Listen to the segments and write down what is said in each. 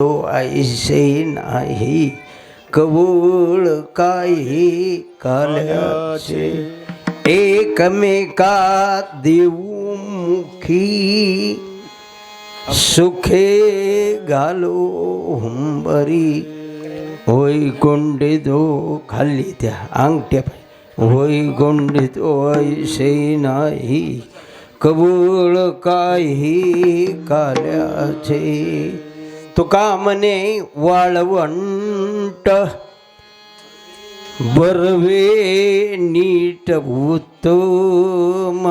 तो ऐसे नाही कवळ काही काल्याचे एकमेका देऊ मुखी सुखे घालो हुंबरी होय कोंडितो खाली त्या अंगठ्या होय कोंडितो ऐसे नाही कवळ काही काल्याचे तुका म्हणे वाळवंट बरवे नीट उत्तम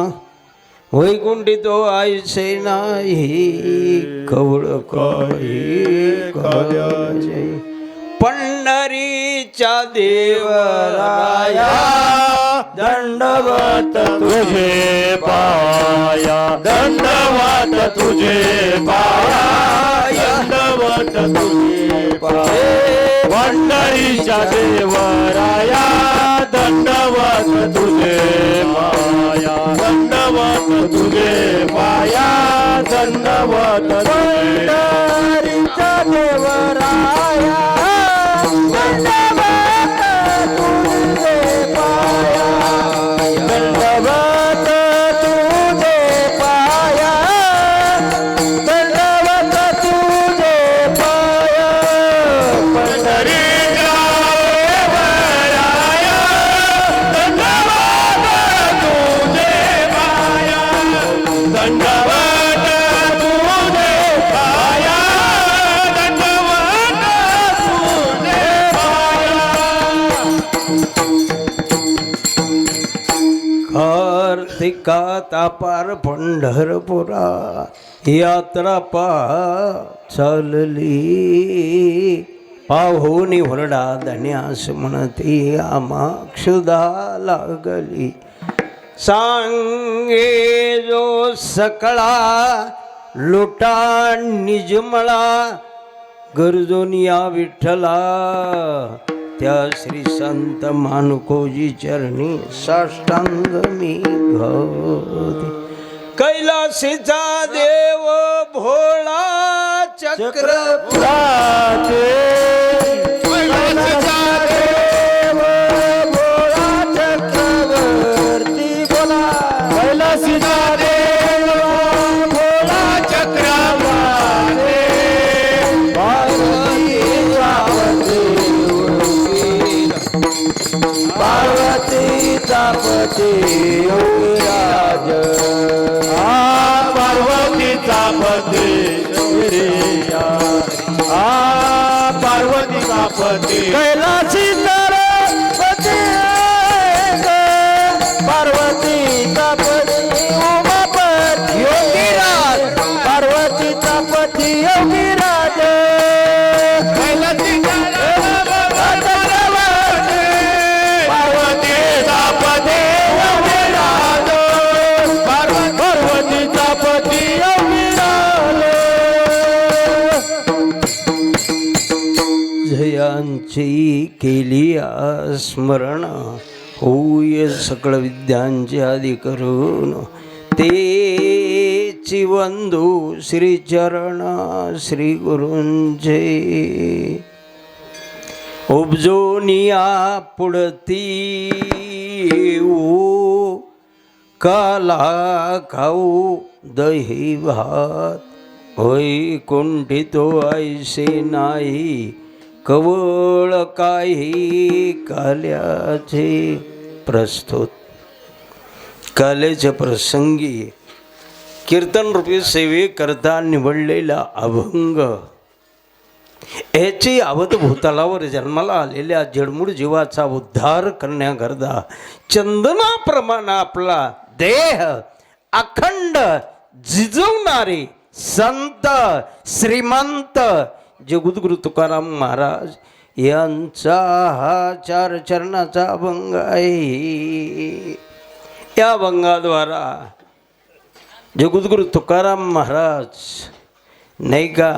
वैकुंठितो ऐसे नाही कवळ काही काल्याचे पंढरीच्या देवराया दंडवत तुझे पाया दंडवत तुझे पाया दंडवत तुझे पाया पंढरीच्या देवराया दंडवत तुझे पाया दंडवत तुझे पाया दंडवत पंढरीच्या देवराया कार्तिकात अपार पंढरपुरा यात्रा पा चालली पाहुनी हुरडा धन्यास म्हणती आम्हा क्षुधा लागली सांगे जो सकळा लुटा निजमळा गरजोनिया विठ्ठला त्या श्री संत मानुकोजी चरणी साष्टांग मी घालते कैलासीचा देव भोळा चक्रवर्ती कैलासीचा देव भोळा चक्रवर्ती बोला कैलासीचा देव भोळा चक्रवर्ती पार्वतीचा पती योगीराज पार्वतीचा पती पार्वतीचा पती कैलासी पती पार्वतीचा पती उमापती योगीराज पार्वतीचा पती योगीराज जयांची केली स्मरण होय सकळ विद्यांचे आदि करून तेची वंदू श्री चरण श्री गुरूंचे उपजोनिया पुढती ओ काला खाऊ दही भात होय कुंठितो ऐसे नाही कवळ काही काल्याचे प्रस्तुत काल्याच्या प्रसंगी कीर्तन रूपी सेवे करता निवडलेला अभंग याची अवधभूतलावर जन्माला आलेल्या जडमूळ जीवाचा उद्धार करण्याकरता चंदनाप्रमाणे आपला देह अखंड झिजवणारे संत श्रीमंत जगद्गुरु तुकाराम महाराज यांचा हा 4 चरणाचा अभंग आहे. या अभंगाद्वारा जगद्गुरु तुकाराम महाराज नाही का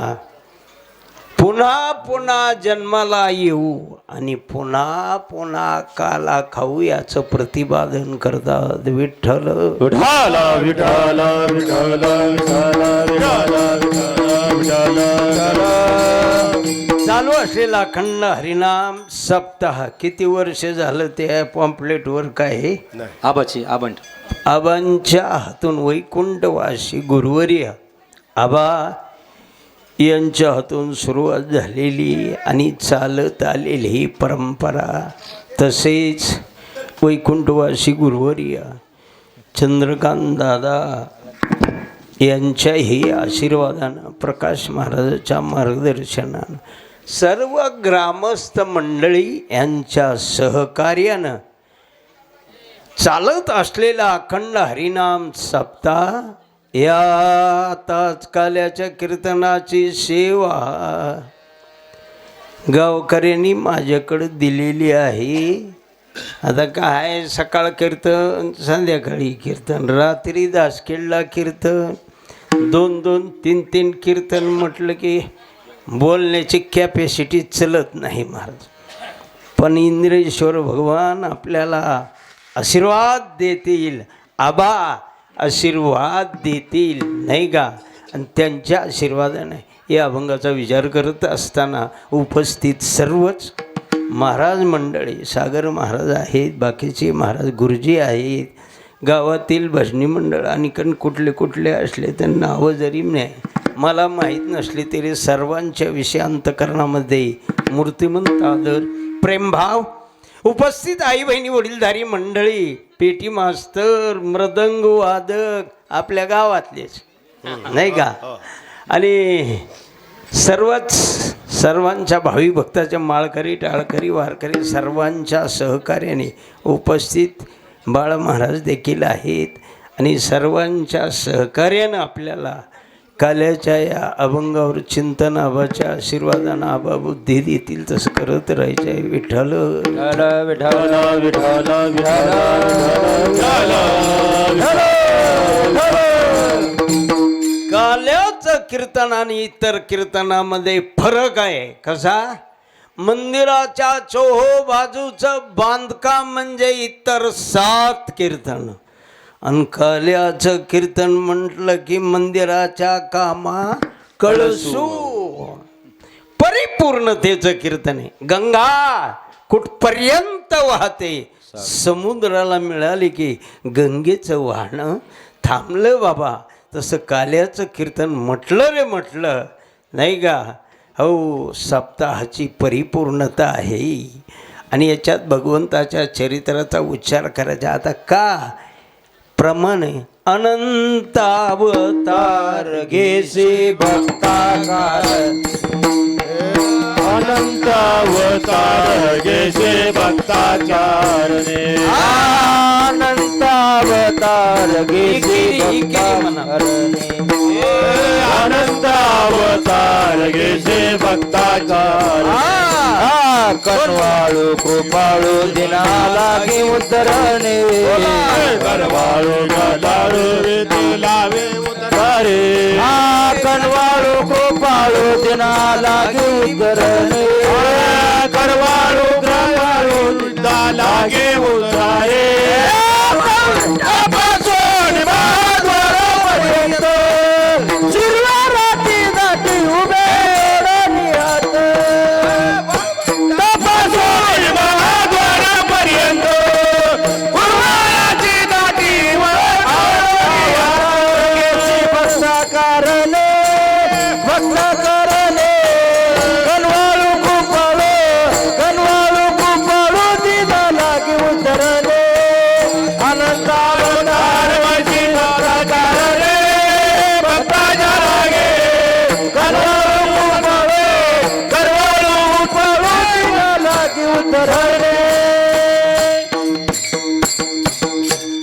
पुन्हा पुन्हा जन्माला येऊ आणि पुन्हा पुन्हा काला खाऊ याचं प्रतिपादन करतात. विठ्ठल विठ्ठल विठ्ठल विठ्ठल विठ्ठल विठ्ठल विठ्ठल चालू असलेला अखंड हरिनाम सप्ताह किती वर्ष झालं त्या पॉम्पलेटवर काय आबाची आबंट आबांच्या हातून वैकुंठवासी गुरुवर्य आबा यांच्या हातून सुरुवात झालेली आणि चालत आलेली ही परंपरा, तसेच वैकुंठवासी गुरुवर्य चंद्रकांत दादा यांच्याही आशीर्वादानं, प्रकाश महाराजांच्या मार्गदर्शनानं, सर्व ग्रामस्थ मंडळी यांच्या सहकार्यानं चालत असलेला अखंड हरिनाम सप्ताह या तात्काल्याच्या कीर्तनाची सेवा गावकऱ्यांनी माझ्याकडे दिलेली आहे. आता काय, सकाळ कीर्तन, संध्याकाळी कीर्तन, रात्री दासखेडला कीर्तन, 2-2, 3-3 कीर्तन म्हटलं की बोलण्याची कॅपॅसिटी चलत नाही महाराज. पण इंद्रेश्वर भगवान आपल्याला आशीर्वाद देतील, आबा आशीर्वाद देतील नाही का. आणि त्यांच्या आशीर्वादाने या अभंगाचा विचार करत असताना उपस्थित सर्वच महाराज मंडळी, सागर महाराज आहेत, बाकीचे महाराज गुरुजी आहेत, गावातील भजनी मंडळ आणि कुठले कुठले असले तर नावं जरी मला माहीत नसली तरी सर्वांच्या विषय अंतकरणामध्ये मूर्तिमंत आदर, प्रेमभाव, उपस्थित आई बहिणी, वडीलधारी मंडळी, पेटी मास्तर, मृदंग वादक आपल्या गावातलेच नाही का. आणि सर्वांच्या भावी भक्ताच्या माळकरी, टाळकरी, वारकरी सर्वांच्या सहकार्याने उपस्थित बाळ महाराज देखील आहेत. आणि सर्वांच्या सहकार्यानं आपल्याला काल्याच्या या अभंगावर चिंतन आबाच्या आशीर्वादानं आबा बुद्धी देतील तसं करत राहायचं आहे. विठ्ठल विठ्ठल विठ्ठल काल्याचं कीर्तन आणि इतर कीर्तनामध्ये फरक आहे. कसा? मंदिराच्या चोहो बाजूचं बांधकाम म्हणजे इतर 7 कीर्तन, आणि काल्याचं कीर्तन म्हटलं की मंदिराच्या कामा कळसू परिपूर्णतेचं कीर्तन आहे. गंगा कुठपर्यंत वाहते, समुद्राला मिळाली की गंगेचं वाहनं थांबलं बाबा. तसं काल्याचं कीर्तन म्हटलं रे म्हटलं नाही का. हो, सप्ताहाची परिपूर्णता आहे आणि याच्यात भगवंताच्या चरित्राचा उच्चार करायचा. आता का प्रमाणे अनंत अवतार घेसे भक्ताकार, अनंत अवतार घेसे भक्ताचारणे, अनंत अवतार घेसे भक्ताकारणे, अनंत अवतार घेसे भक्ताचार, कनवाळू कृपाळू दिनाला की उतरणे, करवाळू गदाळू लावे उतारे, कनवाळू कृपाळू दिनाला की उतरणे, करवाळू ग्रवाळू लागे उतारे,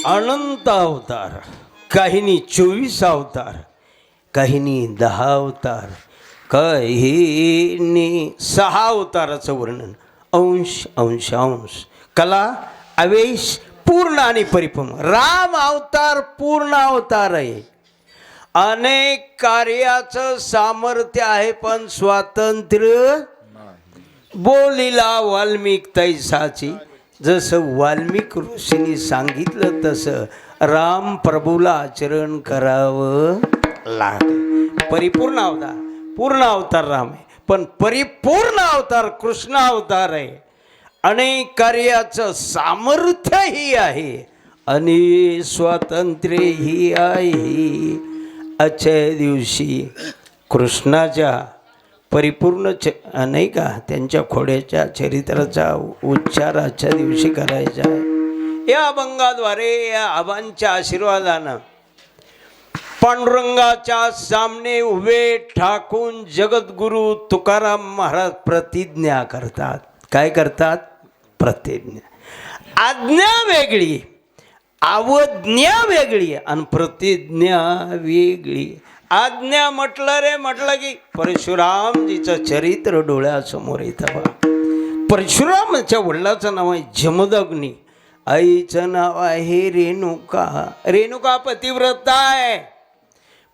अनंत अवतार, काहींनी 24 अवतार, काहींनी 10 अवतार, काहींनी 6 अवताराचं वर्णन, अंश अंशांश, कला आवेश पूर्ण आणि परिपूर्ण. राम अवतार पूर्ण अवतार आहे. अनेक कार्याचं सामर्थ्य आहे पण स्वातंत्र्य बोलीला वाल्मिक तैसाची. जसं वाल्मिक ऋषींनी सांगितलं तसं राम प्रभूला आचरण करावं लागेल. परिपूर्ण अवतार, पूर्ण अवतार राम आहे. पण परिपूर्ण अवतार कृष्ण अवतार आहे. अनेक कार्याचं सामर्थ्यही आहे आणि स्वातंत्र्यही आहे. आजच्या दिवशी कृष्णाच्या परिपूर्ण नाही का त्यांच्या खोड्याच्या चरित्राचा उच्चार आजच्या दिवशी करायचा आहे. या अभंगाद्वारे या आबांच्या आशीर्वादानं पांडुरंगाच्या सामने उभे ठाकून जगद्गुरु तुकाराम महाराज प्रतिज्ञा करतात. काय करतात? प्रतिज्ञा. आज्ञा वेगळी, अवज्ञा वेगळी आणि प्रतिज्ञा वेगळी. आज्ञा म्हटलं की परशुरामजीचं चरित्र डोळ्यासमोर येतं बा. परशुरामाच्या वडिलाचं नाव आहे जमदग्नी, आईचं नाव आहे रेणुका. रेणुका पतिव्रता आहे.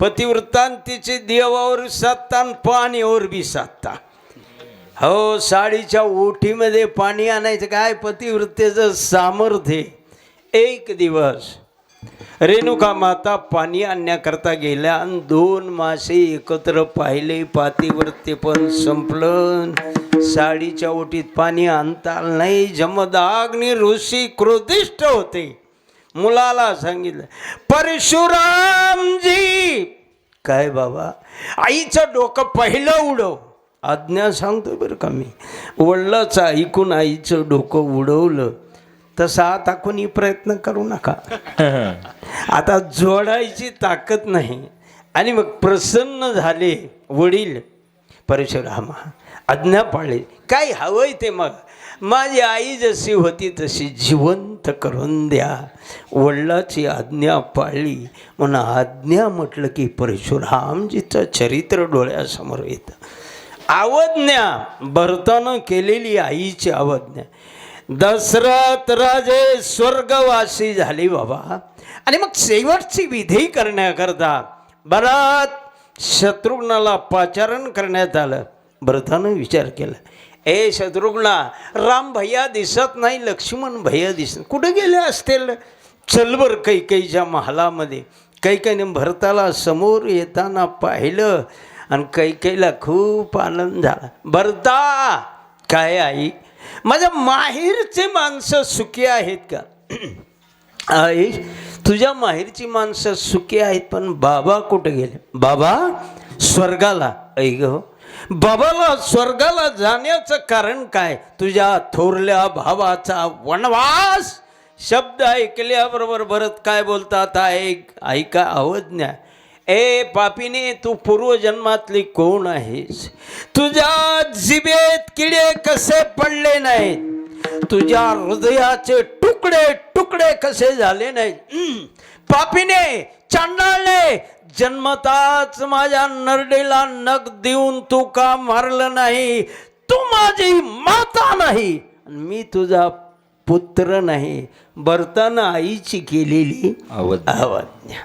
पतिव्रतान तिचे देवावर साधता आणि पाण्यावर बी साधता. हो, साडीच्या ओठीमध्ये पाणी आणायचं काय पतिव्रतेचं सामर्थ्य. एक दिवस रेणुका माता पाणी आणण्याकरता गेल्या आणि 2 मासे एकत्र पाहिले. पातिव्रत्य पण संपलं. साडीच्या ओटीत पाणी आणता नाही. जमदग्नी ऋषी क्रोधिष्ठ होते. मुलाला सांगितलं, परशुरामजी. काय बाबा? आईचं डोकं पहिलं उडव. आज्ञा सांगतो बरं का मी. वडिलाचं ऐकून आईचं डोकं उडवलं. तसा आता कोणी प्रयत्न करू नका. आता जोडायची ताकद नाही. आणि मग प्रसन्न झाले वडील. परशुरामा आज्ञा पाळली. काय हवंय ते मग. माझी आई जशी होती तशी जिवंत करून द्या. वडिलाची आज्ञा पाळली म्हणून आज्ञा म्हटलं की परशुरामजीचं चरित्र डोळ्यासमोर येतं. अवज्ञा भरतानं केलेली आईची अवज्ञा. दशरथ राजे स्वर्गवासी झाले बाबा. आणि मग शेवटची विधी करण्याकरता भरत शत्रुघ्नाला पाचारण करण्यात आलं. भरतानं विचार केला, ए शत्रुघ्ना, राम भैया दिसत नाही, लक्ष्मण भैया दिसत, कुठे गेले असतील? चल बर कैकेयीच्या महालामध्ये. कैकेयीने भरताला समोर येताना पाहिलं आणि कैकेयीला खूप आनंद झाला. भरता, काय आई, माझ्या माहेरचे माणसं सुखी आहेत का? आई, तुझ्या माहेरची माणसं सुखी आहेत, पण बाबा कुठे गेले? बाबा स्वर्गाला. ऐक हो, बाबाला स्वर्गाला जाण्याचं कारण काय? तुझ्या थोरल्या भावाचा वनवास. शब्द ऐकल्याबरोबर भरत काय बोलतात ऐका अवज्ञा. ए पापीने, तू पूर्वजन्मातली कोण आहेस? तुझ्या जिभेत किडे कसे पडले नाहीत? तुझ्या हृदयाचे तुकडे तुकडे कसे झाले नाहीत? पापीने, चांडाळले, जन्मताच माझ्या नरडेला नख देऊन तू का मारलं नाही? तू माझी माता नाही, मी तुझा पुत्र नाही. भरतानं आईची केलेली अवज्ञा,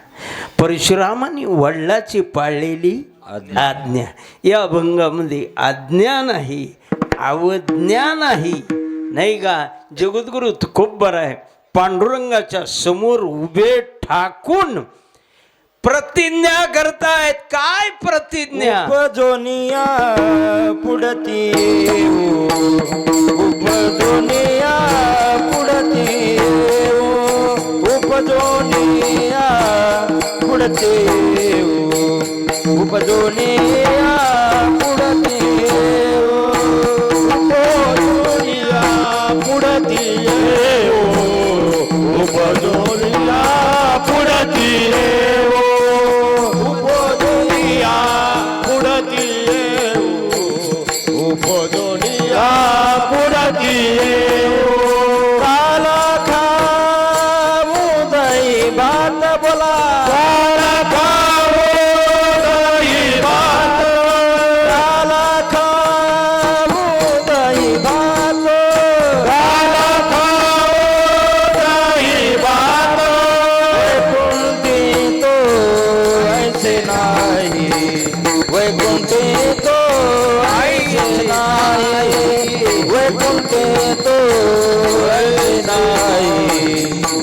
परशुरामाने वडिलाची पाळलेली आज्ञा. या अभंगामध्ये आज्ञा नाही, अवज्ञा नाही, नाही का? जगद्गुरु खूप बरं आहे. पांडुरंगाच्या समोर उभे ठाकून प्रतिज्ञा करतायत. काय प्रतिज्ञा? उपजोनिया पुढती उपजोनिया पुढती उपजोनिया पुढते उपजोनिया पुढते उपजोनिया पुढती उपजोनिया पुढती उपजोनिया पुढती काला खाऊ दही भात बोला काला खाऊ दही भात काला खाऊ दही भात काला खाऊ दही भात वैकुंठी तो ऐसे नाही वैकुंठी तो ऐसे नाही वैकुंठी तो ऐसे नाही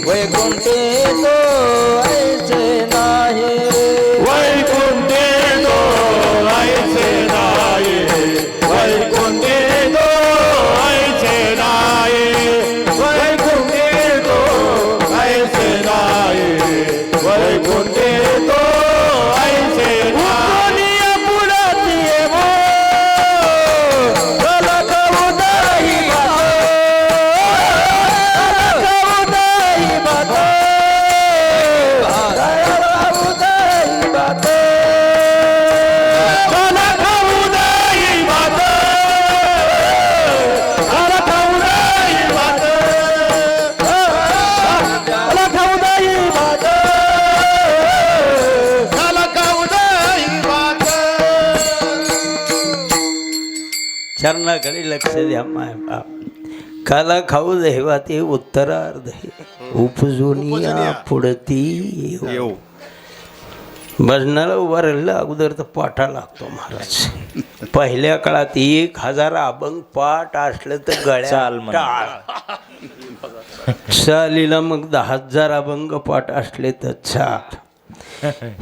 वैकुंठी तो ऐसे नाही वैकुंठे तो ऐसे नाही चरणाकडे लक्ष द्या माय बाप. काला खाऊ देवा ते उत्तरार्ध उपजून पुढती येऊ भजनाला उभा राहिलं अगोदर तर पाठा लागतो महाराज. पहिल्या काळात 1000 अभंग पाठ असलं तर गळ्या चाल म्हणा. टाळ. चालीला मग 10,000 अभंग पाठ असले तर चाल.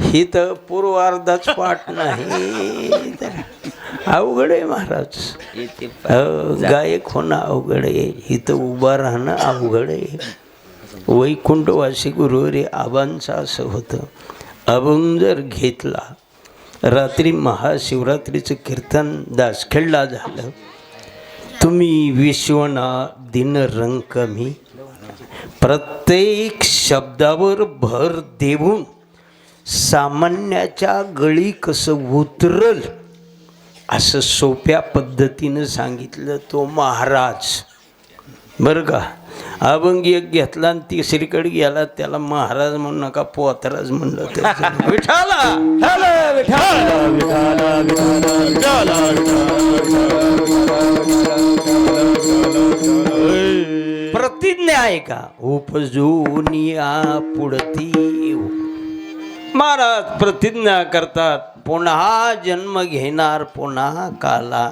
ही तर पूर्वार्धाच पाठ नाही. अवघड आहे महाराज. गायक होणं अवघड आहे. इथं उभा राहणं अवघड आहे. वैकुंठवासी गुरुवारी आबांचं असं होतं. अभंग जर घेतला रात्री महाशिवरात्रीचं कीर्तन दासखेडला झालं. तुम्ही विश्वना दिन रंग कमी प्रत्येक शब्दावर भर देऊन सामान्याच्या गळी कसं उतरल असं सोप्या पद्धतीनं सांगितलं तो महाराज. बरं का. अभंग एक घेतला आणि तिसरीकडे गेला त्याला महाराज म्हणू नका पोतराज म्हणलं. विठाला प्रतिज्ञा आहे का उपजूनिया पुढती येऊ. महाराज प्रतिज्ञा करतात पुन्हा जन्म घेणार पुन्हा काला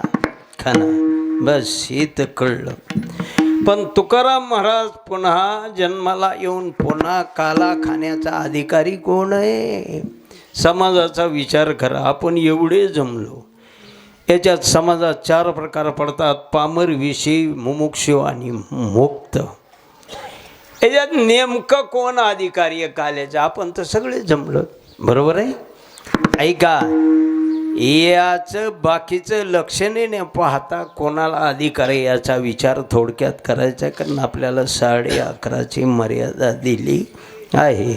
खाणार. बस इथं कळलं. पण तुकाराम महाराज पुन्हा जन्माला येऊन पुन्हा काला खाण्याचा अधिकारी कोण आहे. समाजाचा विचार करा. आपण एवढे जमलो. याच्यात समाजात 4 प्रकार पडतात. पामर, विषयी, मुमुक्षु आणि मुक्त. याच्यात नेमकं कोण अधिकारी आहे काल्याचं. आपण तर सगळे जमलो. बरोबर आहे. ऐका याचं बाकीचं लक्षणे न पाहता कोणाला अधिकार आहे याचा विचार थोडक्यात करायचा. कारण आपल्याला 11:30ची मर्यादा दिली आहे.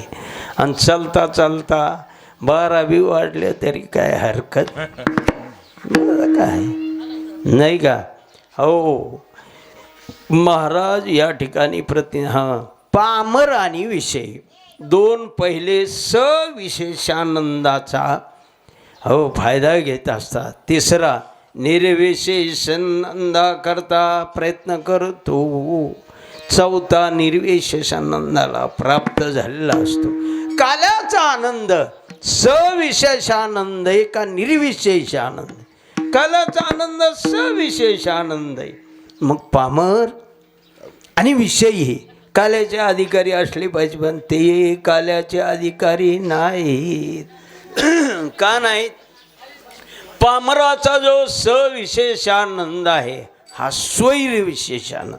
आणि चालता चालता 12 वाजले तरी काय हरकत काय नाही का. हो महाराज या ठिकाणी पामर आणि विषय 2 पहिले सविशेषानंदाचा फायदा घेत असतात. 3रा निर्विशेषानंदा करता प्रयत्न करतो. 4था निर्विशेषानंदाला प्राप्त झालेला असतो. काल्याचा आनंद सविशेषानंद आहे का निर्विशेष आनंद. काल्याचा आनंद सविशेष आनंद आहे. मग पामर आणि विषयी काल्याचे अधिकारी असले पाहिजे. पण ते काल्याचे अधिकारी नाहीत. का नाहीत. पामराचा जो सविशेषानंद आहे हा स्वैर विशेषानंद.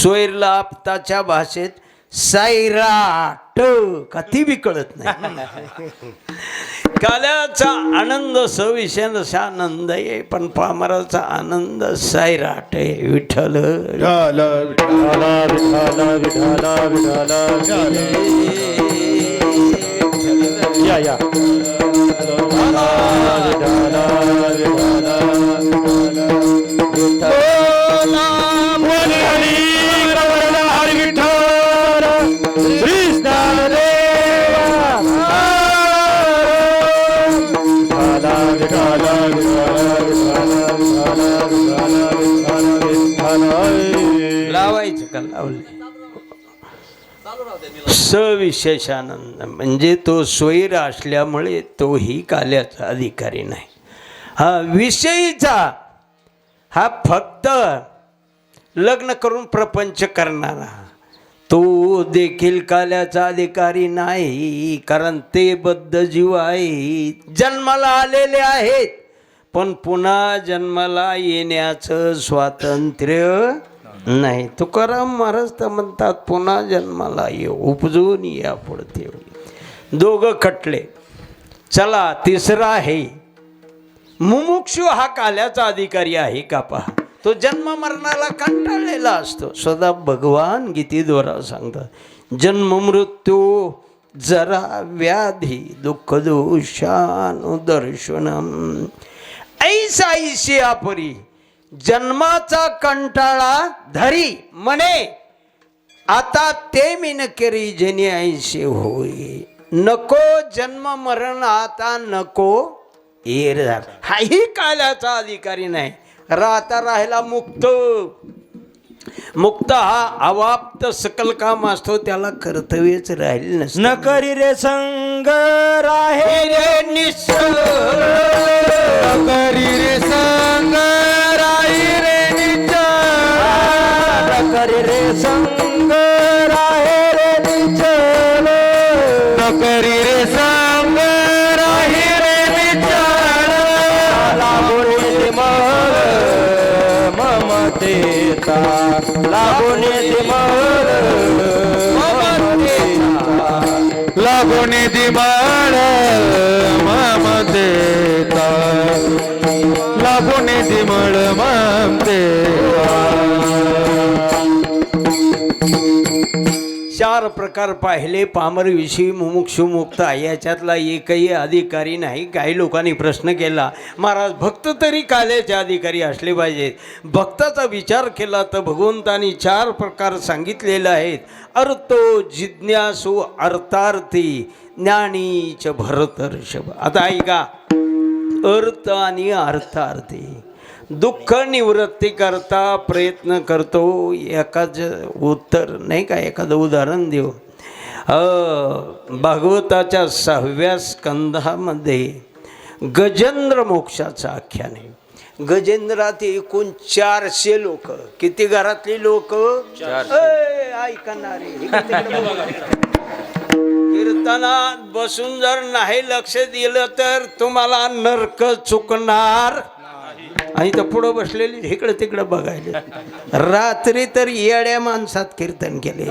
स्वैरला आपताच्या भाषेत सायराट का ती बी कळत नाही. काल्याचा आनंद सविशेषानंद आहे पण पामराचा आनंद सायराट आहे. विठ्ठल या लावायचं का लावले. सविशेषानंद म्हणजे तो स्वैर असल्यामुळे तोही काल्याचा अधिकारी नाही. हा विषयीचा हा फक्त लग्न करून प्रपंच करणारा तो देखील काल्याचा अधिकारी नाही. कारण ते बद्ध जीव आहेत. जन्माला आलेले आहेत पण पुन्हा जन्माला येण्याचं स्वातंत्र्य नाही. तुकाराम महाराज तर म्हणतात पुन्हा जन्माला ये उपजून या पुढते. 2 खटले. चला 3रा आहे मुमुक्षु. हा काल्याचा अधिकारी आहे का पहा. तो जन्म मरणाला कंटाळलेला असतो. स्वतः भगवान गीतेद्वारा सांगतात जन्म मृत्यू जरा व्याधी दुःख दोषानुदर्शनम ऐसा ऐशी आपरी. जन्माचा कंटाळा धरी म्हणे आता ते मी न केरी जनी ऐसे होई. नको जन्म मरण आता नको. हाही काल्याचा अधिकारी नाही. राहता राहिला मुक्त. मुक्त हा अवाप्त सकल काम असतो, त्याला कर्तव्यच राहिले नसतं. न करी रे संग राहे रे निश्चल न करी रे संग राही रे निचल न करी रे संग राहे रे निचल न करी रे संग राही रे निचल लागून येते मळ ममतेचा लागून येते मळ लागून दिमाळ ममतेचा लागून दिमळ ममतेचा. 4 प्रकार पाहिले पामरविषयी मुमुक्षु मुक्त. याच्यातला एकही अधिकारी नाही. काही लोकांनी प्रश्न केला, महाराज भक्त तरी काल्याचे अधिकारी असले पाहिजेत. भक्ताचा विचार केला तर भगवंतानी 4 प्रकार सांगितलेले आहेत. अर्थो जिज्ञासू अर्थार्थी ज्ञानीच भरतर्षभ. आता ऐका, अर्थ आणि अर्थार्थी. दुःख निवृत्ती करता प्रयत्न करतो. एखादं उत्तर नाही का, एखादं उदाहरण देऊ. भागवताच्या 6व्या स्कंधामध्ये गजेंद्र मोक्षाचं आख्यान आहे. गजेंद्रात एकूण 400 लोक. किती घरातली लोक? ऐकणारे. कीर्तनात बसून जर नाही लक्ष दिलं तर तुम्हाला नरक चुकणार. आणि तर पुढं बसलेली इकडं तिकडं बघायला. रात्री तर येड्या माणसात कीर्तन केले,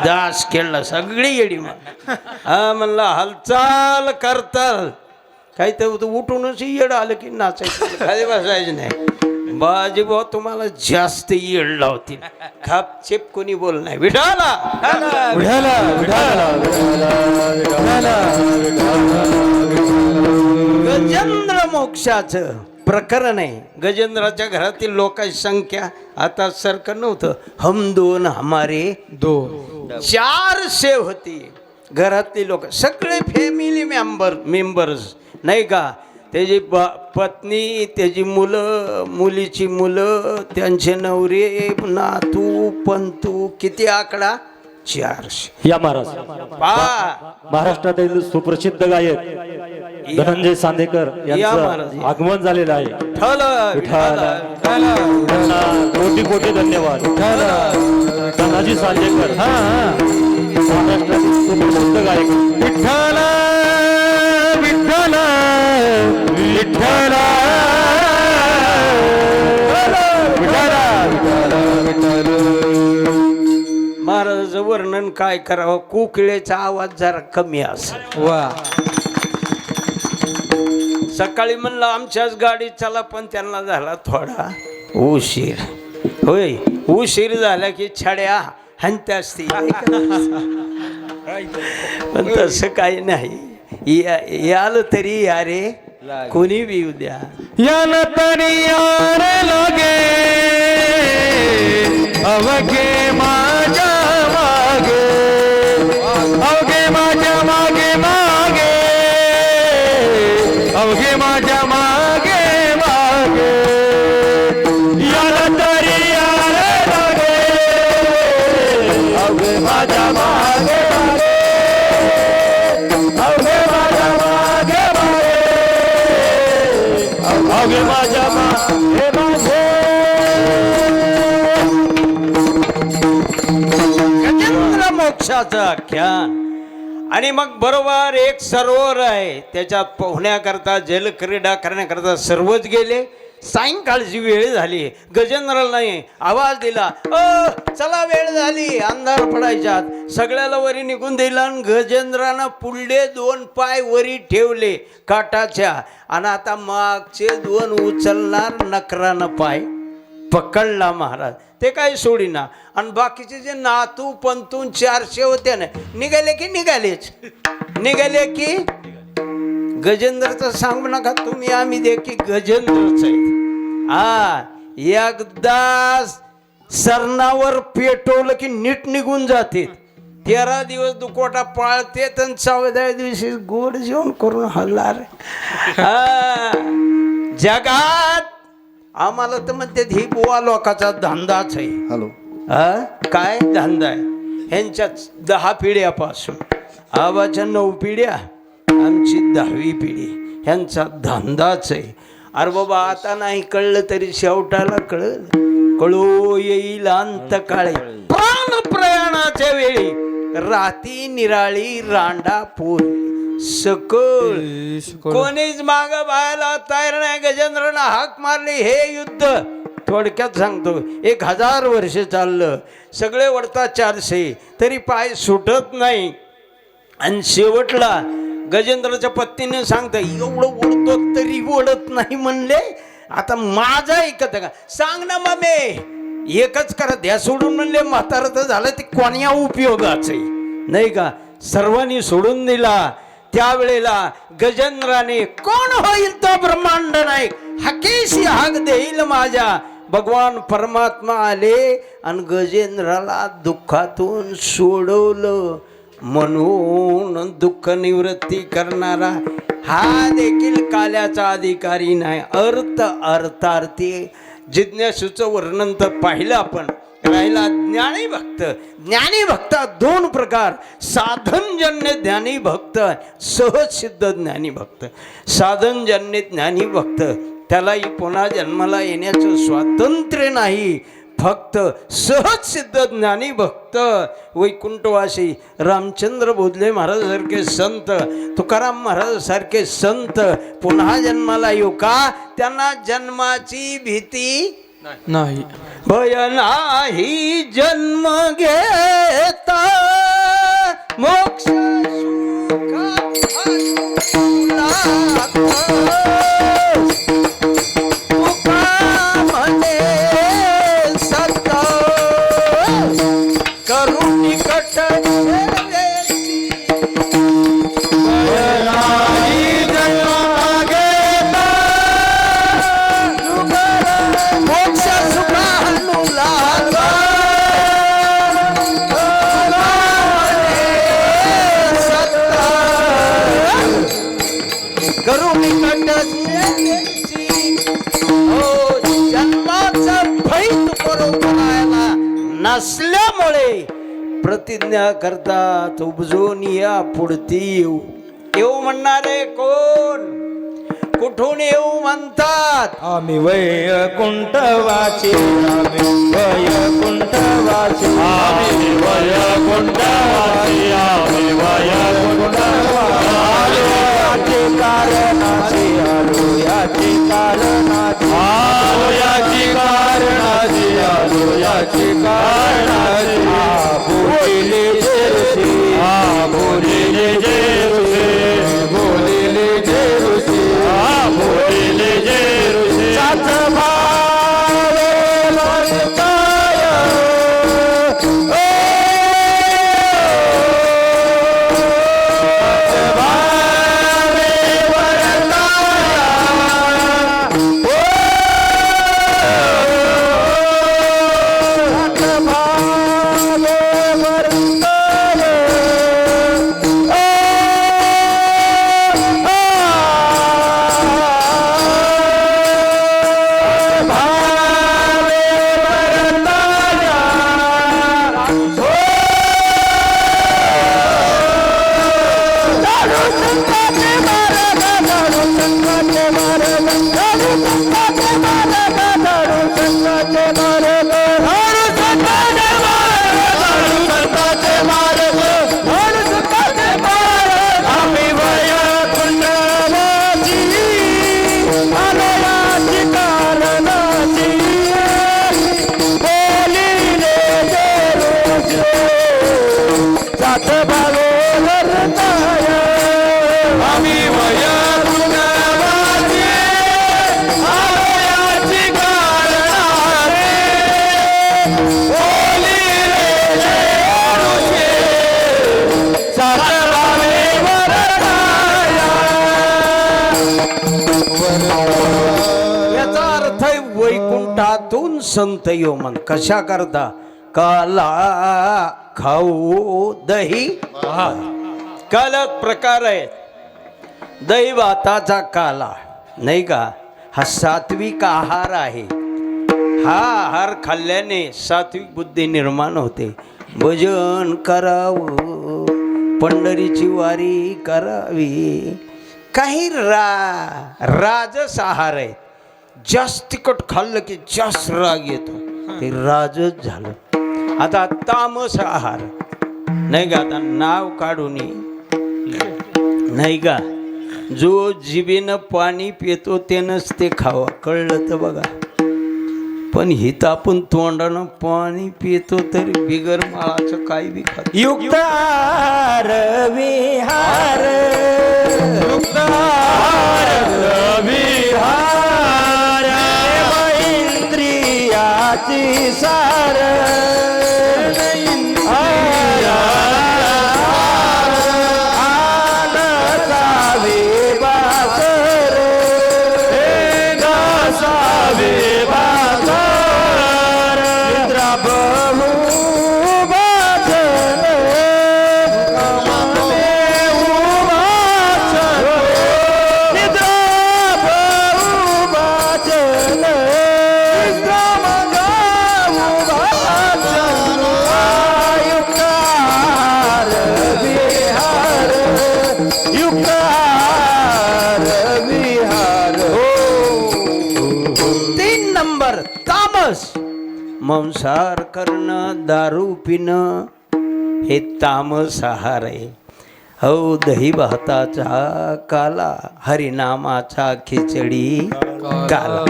दास खेळला, सगळी येडी म्हणला हालचाल करताल. काही तर उठूनच येड आलं की नाचायचं, खाली बसायचं नाही. बाजीभाऊ तुम्हाला जास्त येड लावतील. खापचिप कोणी बोल नाही. विठाला गजेंद्र मोक्षाचं प्रकरण आहे. गजेंद्राच्या घरातील लोकांची संख्या आता सारखं नव्हतं. हम 2 हमारे 2 400 होती घरातली लोक, सगळे फॅमिली मेंबर्स नाही का. त्याची पत्नी, त्याची मुलं, मुलीची मुलं, त्यांचे नवरे, नातू पंतू. किती आकडा? 400. या महाराज, महाराष्ट्रातील सुप्रसिद्ध गायक धनंजय सांदेकर यांचं आगमन झालेलं आहे. कोटी कोटी धन्यवाद. धनाजी सांदेकर महाराष्ट्रातील सुप्रसिद्ध गायक. विठ्ठल विठ्ठल विठ्ठल महाराजाचं वर्णन काय करावं. कोकिळेचा आवाज जरा कमी असेल. वा. सकाळी म्हणलं आमच्याच गाडीत चला, पण त्यांना झाला थोडा उशीर. होय, उशीर झाला की छड्या हंत्या असतील. पण तसं काही नाही. याल तरी या रे, कोणी बी येऊ द्या. याल तरी यार लागे अवघे माझ्या मागे, अवघे माझ्या मागे मागे, अवघे माझ्या मागे मागे. याल तरी यार लागे अवघे माझ्या मागे मागे, अवघे माझ्या मागे मागे, अवघे माझ्या मागे मागे. गजेंद्र मोक्षाचं आख्यान. आणि मग बरोबर एक सरोवर आहे, त्याच्यात पोहण्याकरता जलक्रीडा करण्याकरता सर्वच गेले. सायंकाळची वेळ झाली. गजेंद्राला नाही आवाज दिला, चला वेळ झाली. अंधार पडायच्यात सगळ्याला वरी निघून दिला. आणि गजेंद्रानं पुढले 2 पाय वरी ठेवले काटाच्या, आणि आता मागचे 2 उचलणार. नकरानं पाय पकडला महाराज. ते काही सोडीना. आणि बाकीचे जे नातू पंतून 400 होते ना, निघाले की निघालेच. निघाले की गजेंद्रचं सांगू नका तुम्ही, आम्ही दे की गजेंद्रच आहे. एकदा सरणावर पेटवलं की नीट निघून जाते. 13 दिवस दुकोटा पाळते, तर 14व्या दिवशी गोड जेवण करून हल्लार. जगात आम्हाला तर म्हणते ही बुवा लोकाचा धंदाच आहे. हॅलो. काय धंदा आहे ह्यांच्या 10 पिढ्यापासून, आबाच्या 9 पिढ्या, आमची 10वी पिढी, ह्यांचा धंदाच आहे. अरे बाबा आता नाही कळलं तरी शेवटाला कळू येईल अंतकाळी. प्राण प्रयाणाच्या वेळी राती निराळी रांडापूर सकळ कोणीच माग बायला तयार नाही. गजेंद्रनं हाक मारली. हे युद्ध थोडक्यात सांगतो 1000 वर्ष चाललं, सगळे वडतात 400 तरी पाय सुटत नाही. आणि शेवटला गजेंद्रच्या पत्नीने सांगता एवढं ओढतो तरी ओढत नाही म्हणले. आता माझा ऐकत का सांग ना ममे, एकच करा द्या सोडून म्हणले. म्हातारं तर झालं ते कोण्या उपयोगाच आहे नाही का. सर्वांनी सोडून दिला. त्यावेळेला गजेंद्राने कोण होईल तो ब्रह्मांड नायक, हाकेशी हाक देईल माझ्या. भगवान परमात्मा आले आणि गजेंद्राला दुःखातून सोडवलं. म्हणून दुःख निवृत्ती करणारा हा देखील काल्याचा अधिकारी नाही. अर्थार्थी जिज्ञासूचं वर्णन तर पाहिलं आपण. राहिला ज्ञानी भक्त. ज्ञानी भक्त 2 प्रकार, साधनजन्य ज्ञानी भक्त, सहज सिद्ध ज्ञानी भक्त. साधनजन्य ज्ञानी भक्त त्यालाही पुन्हा जन्माला येण्याचं स्वातंत्र्य नाही. फक्त सहज सिद्ध ज्ञानी भक्त वैकुंठवासी रामचंद्र बोधले महाराजासारखे संत, तुकाराम महाराजासारखे संत पुन्हा जन्माला येऊ का त्यांना जन्माची भीती नाही. भय नाही जन्म घेता मोक्ष करून निकट नसल्यामुळे प्रतिज्ञा करतात उपजून या पुढती येऊ. येऊ म्हणणारे कोण, कुठून येऊ म्हणतात. आम्ही वैकुंठवासी, आम्ही वैकुंठवासी, आम्ही वैकुंठवासी, आम्ही वैकुंठवासी. याची कारणाची, आलो याची कारणाची, आलो याची कारणाची, आलो याची कारणाची. बोलिले जेरुसी, बोलिले जेरुसी, बोलिले जेरुसी, बोलिले जेरुसी. सात भावे वर्ताय, सात भावे वर्ताय, सात भावे वर्ताय. याचा अर्थ आहे वैकुंठातून संत यो मन. कशा करता काला खाऊ दही. काल प्रकार आहे दही भाताचा काला नाही का. हा सात्विक आहार आहे. हा आहार खाल्ल्याने सात्विक बुद्धी निर्माण होते. भजन करावं, पंढरीची वारी करावी. काही राजस आहार आहे. जास्त तिखट खाल्लं की जास्त राग येतो, ते राजच झालं. आता तामस आहार नाही का, आता नाव काढून नाही का, जो जिभेनं पाणी पितो त्यानंच ते खावं, कळलं तर बघा. पण हित आपण तोंडानं पाणी पितो तरी बिगर माळाचं काही बी खात. युक्तार विहार, युक्तार विहार, इंद्रियाची सार, मंसार करणं, दारू पिणं हे तामस आहार आहे. हो, दही भाताचा काला, हरिनामाचा खिचडी काला.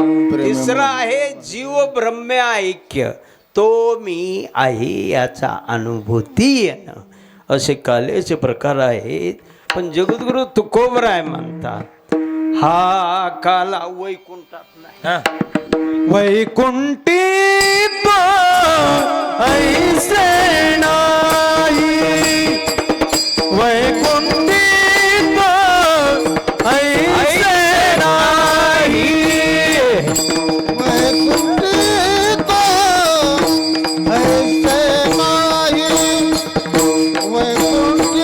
तिसरा आहे जीव ब्रह्म ऐक्य, तो मी आहे याचा अनुभूती येणं. असे कालेचे प्रकार आहेत. पण जगद्गुरु तुकोबराय म्हणतात हा काला वैकुंठात नाही. वैकुंठी ऐसे नाही, वैकुंठी ऐसे नाही, वैकुंठी ऐसे नाही, वैकुंठी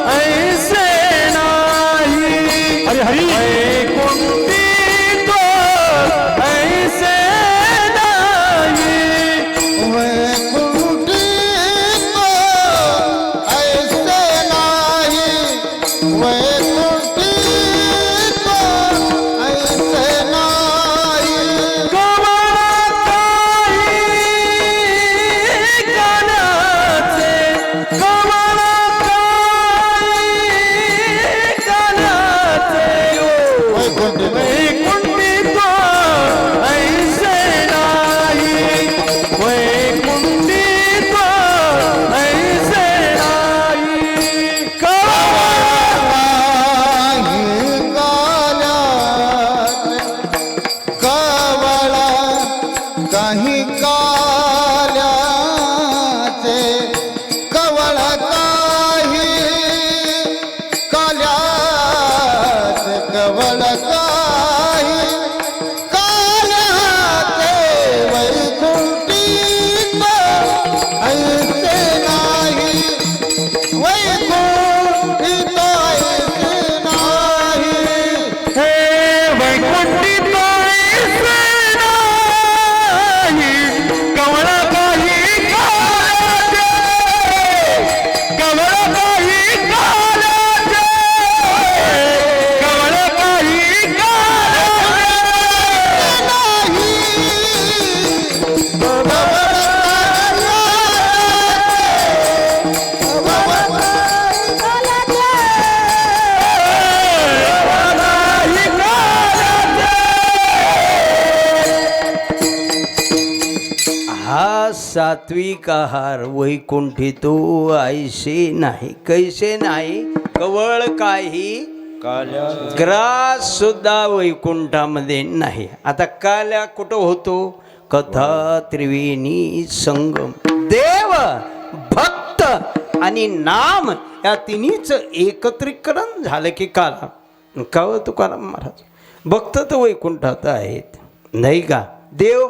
ऐसे सात्विक आहार वैकुंठी तो ऐसे नाही, कैसे नाही, कवळ काही ग्रास सुद्धा वैकुंठामध्ये नाही. आता काल्या कुठं होतो? कथा त्रिवेणी संगम. देव, भक्त आणि नाम या तिन्हीच एकत्रीकरण झालं की काला. काव तुकाराम महाराज भक्त तर वैकुंठात आहेत नाही का. देव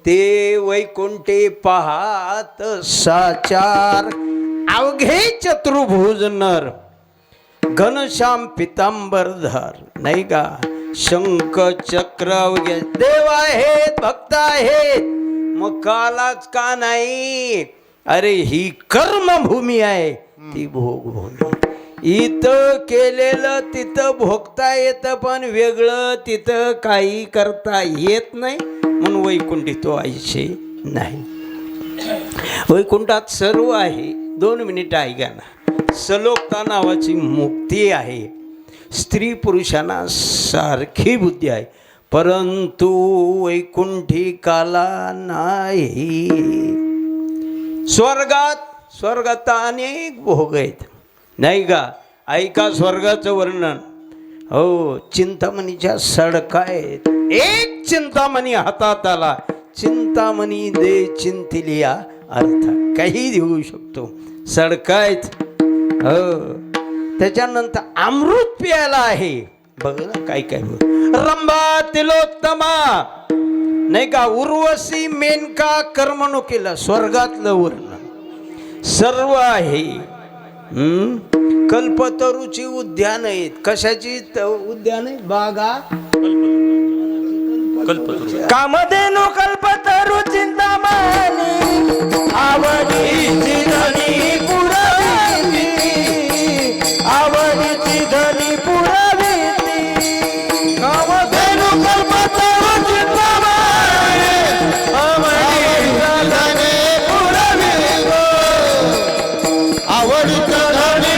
ते वैकुंठे पाहात साचार अवघे चतुर्भुज नर घनश्याम पितांबरधर नाही का शंख चक्र अवघे देव आहेत भक्त आहेत मग कालाच का नाही अरे ही कर्मभूमी आहे ती भोगभूमी इथं केलेलं तिथं भोगता येतं पण वेगळं तिथं काही करता येत नाही म्हणून वैकुंठी तो आयुष्य नाही वैकुंठात सर्व आहे 2 मिनिटं ऐका ना सलोकता नावाची मुक्ती आहे स्त्री पुरुषांना सारखी बुद्धी आहे परंतु वैकुंठी काला नाही स्वर्गात अनेक भोग आहेत नाही का ऐका स्वर्गाचं वर्णन हो चिंतामणीच्या सडका आहेत एक चिंतामणी हातात आला चिंतामणी दे चिंतिलिया अर्थ काही देऊ शकतो सडका आहेत हो त्याच्यानंतर अमृत प्यायला आहे बघ ना काय काय रंभा तिलोत्तमा नाही का उर्वशी मेनका कर्मणुकीला स्वर्गातलं वर्णन सर्व आहे कल्पतरूची उद्यान आहेत कशाची उद्यान आहे बागा कामधेनु कल्पतरु चिंतामणी आवडीची धनी पुरविती आवडीची धनी पुरविती कामधेनु कल्पतरु चिंतामणी आवडीची धनी पुरविती आवडीची धनी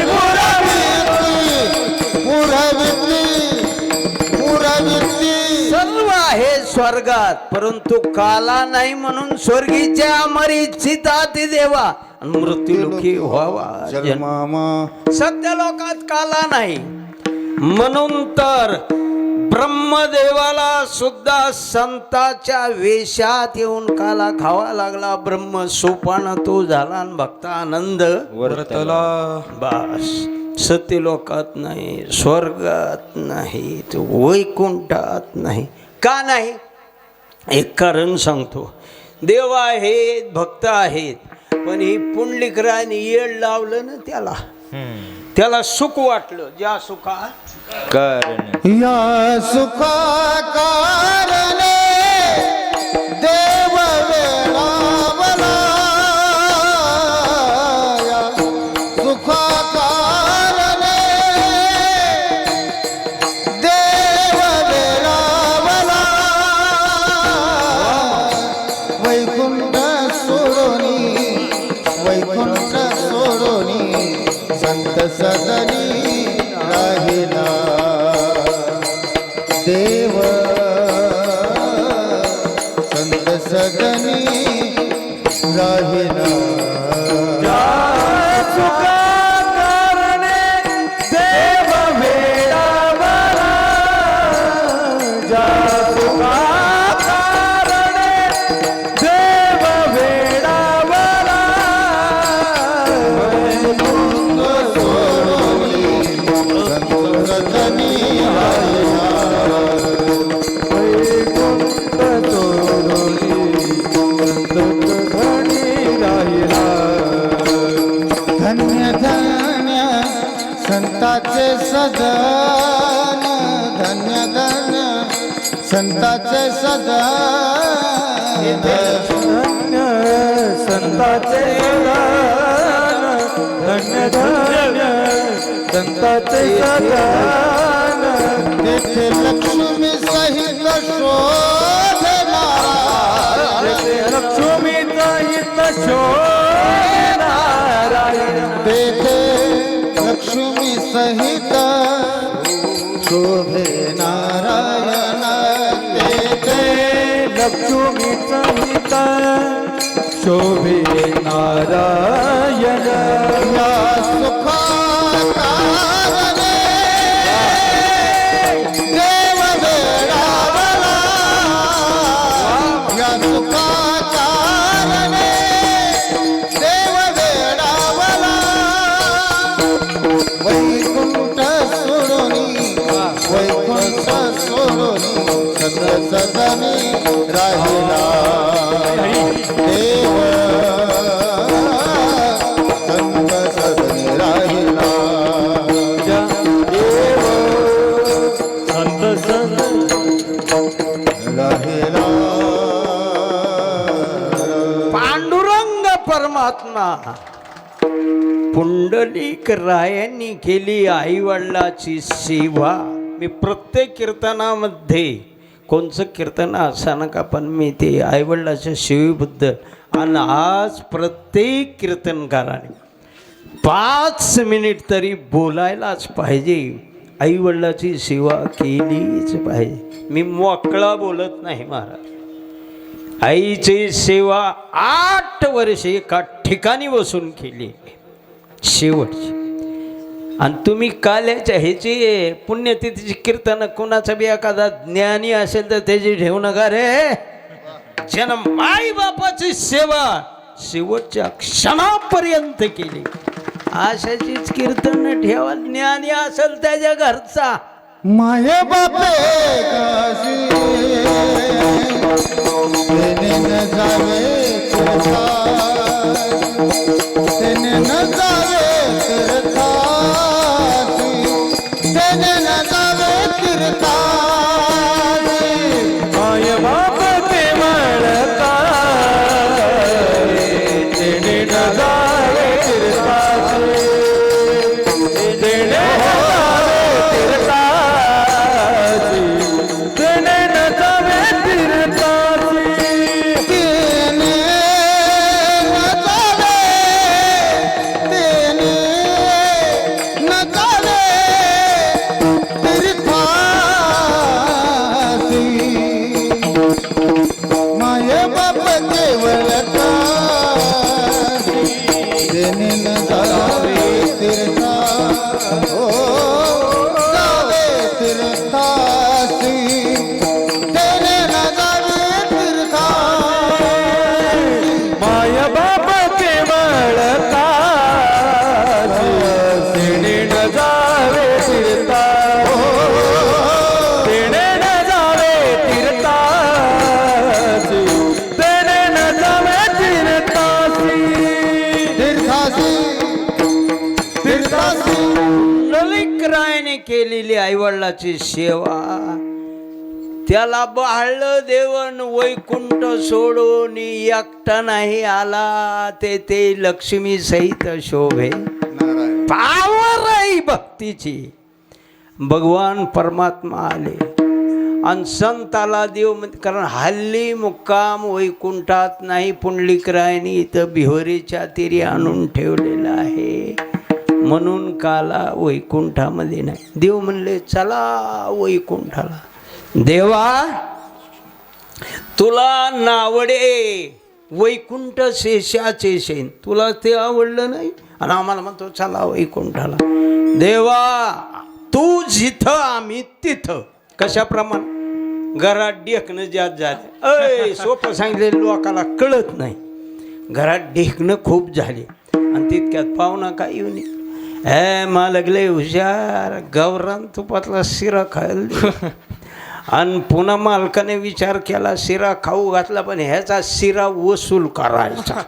पुरविती सर्व आहे स्वर्गात परंतु काला नाही म्हणून स्वर्गीच्या अमरिचितात देवा मृत्यूलोकी व्हावा सत्य लोकात काला नाही म्हणून तर ब्रह्मदेवाला सुद्धा संताच्या वेशात येऊन काला खावा लागला ब्रह्म सोपान तो झाला आणि भक्ता आनंद वर्तला बस सत्यलोकात नाही स्वर्गात नाही तो वैकुंठात नाही का नाही एक कारण सांगतो देव आहेत भक्त आहेत पण ही पुंडलिकराने येड लावलं ना त्याला सुख वाटलं ज्या सुखात या सुखा कारणे देव वेळावला या सुखा कारणे देव वेळावला वैकुंठ सोडोनी संत सदनी राहिला देव संत सदनी राहिला सुखा कारणे देव वेळावला सुखा कारणे देव वेळावला धन्य धन्य संताचे सदन धन्य धन्य संताचे सदन धन्य संताचे सदन धन्य धन्य संताचे सदन तेथे लक्ष्मी सहित शोधना तेथे लक्ष्मी सहित शोधना तेथे लक्ष्मी सहित शोभे नारायण तेथे लक्ष्मी सहित शोभे नारायण या सुखा कारणे देव वेळावला या सुखा कारणे देव वेळावला वैकुंठ सोडोनी सत सदनी राहिला देव संत परमात्मा पुंडलिक रायांनी केली आईवडिलाची सेवा. मी प्रत्येक कीर्तनामध्ये कोणचं कीर्तन असं का पण मी ते आईवडिलाच्या सेवेबद्दल आणि आज प्रत्येक कीर्तनकाराने 5 मिनिट तरी बोलायलाच पाहिजे. आईवडिलाची सेवा केलीच पाहिजे. मी मोकळा बोलत नाही महाराज. आईची सेवा 8 वर्षे एका ठिकाणी बसून केली शेवटची. आणि तुम्ही काल्याच्या ह्याची पुण्यतिथीची कीर्तन कोणाचा बी एखादा ज्ञानी असेल तर त्याची ठेवू नका रे. जन्म आई बापाची सेवा शेवटच्या क्षणापर्यंत केली अशाचीच कीर्तन ठेवा. ज्ञानी असेल त्याच्या घरचा माये बापे काशी तेने न जावे करता, तेने न जावे करता, तेने न जावे करता. माये बाप के मळता तेने न जावे करता, तेने केलेली आईवडिलाची सेवा त्याला बहाळलं देवन वैकुंठ सोडून एकटा नाही आला. ते लक्ष्मी सहित शोभे पावर आहे भक्तीची. भगवान परमात्मा आले आणि संताला देव म्हणते. कारण हल्ली मुक्काम वैकुंठात नाही, पुंडलिकरायने इथं बिहोरीच्या तीरी आणून ठेवलेलं आहे. म्हणून काला वैकुंठामध्ये नाही. देव म्हणले चला वैकुंठाला. देवा तुला नावडे वैकुंठ शेषाचे शेण, तुला ते आवडलं नाही आणि आम्हाला म्हणतो चला वैकुंठाला. देवा तू जिथं आम्ही तिथं. कशाप्रमाणे? घरात ढेकणं जास्त झाले. सोपं सांगितले लोकाला कळत नाही. घरात ढेकणं खूप झाले आणि तितक्यात पाहुणा काय येऊन मालक लय हुशार, गावरान तुपातला शिरा खायला. आणि पुन्हा मालकाने विचार केला शिरा खाऊ घातला पण ह्याचा शिरा वसूल करायचा.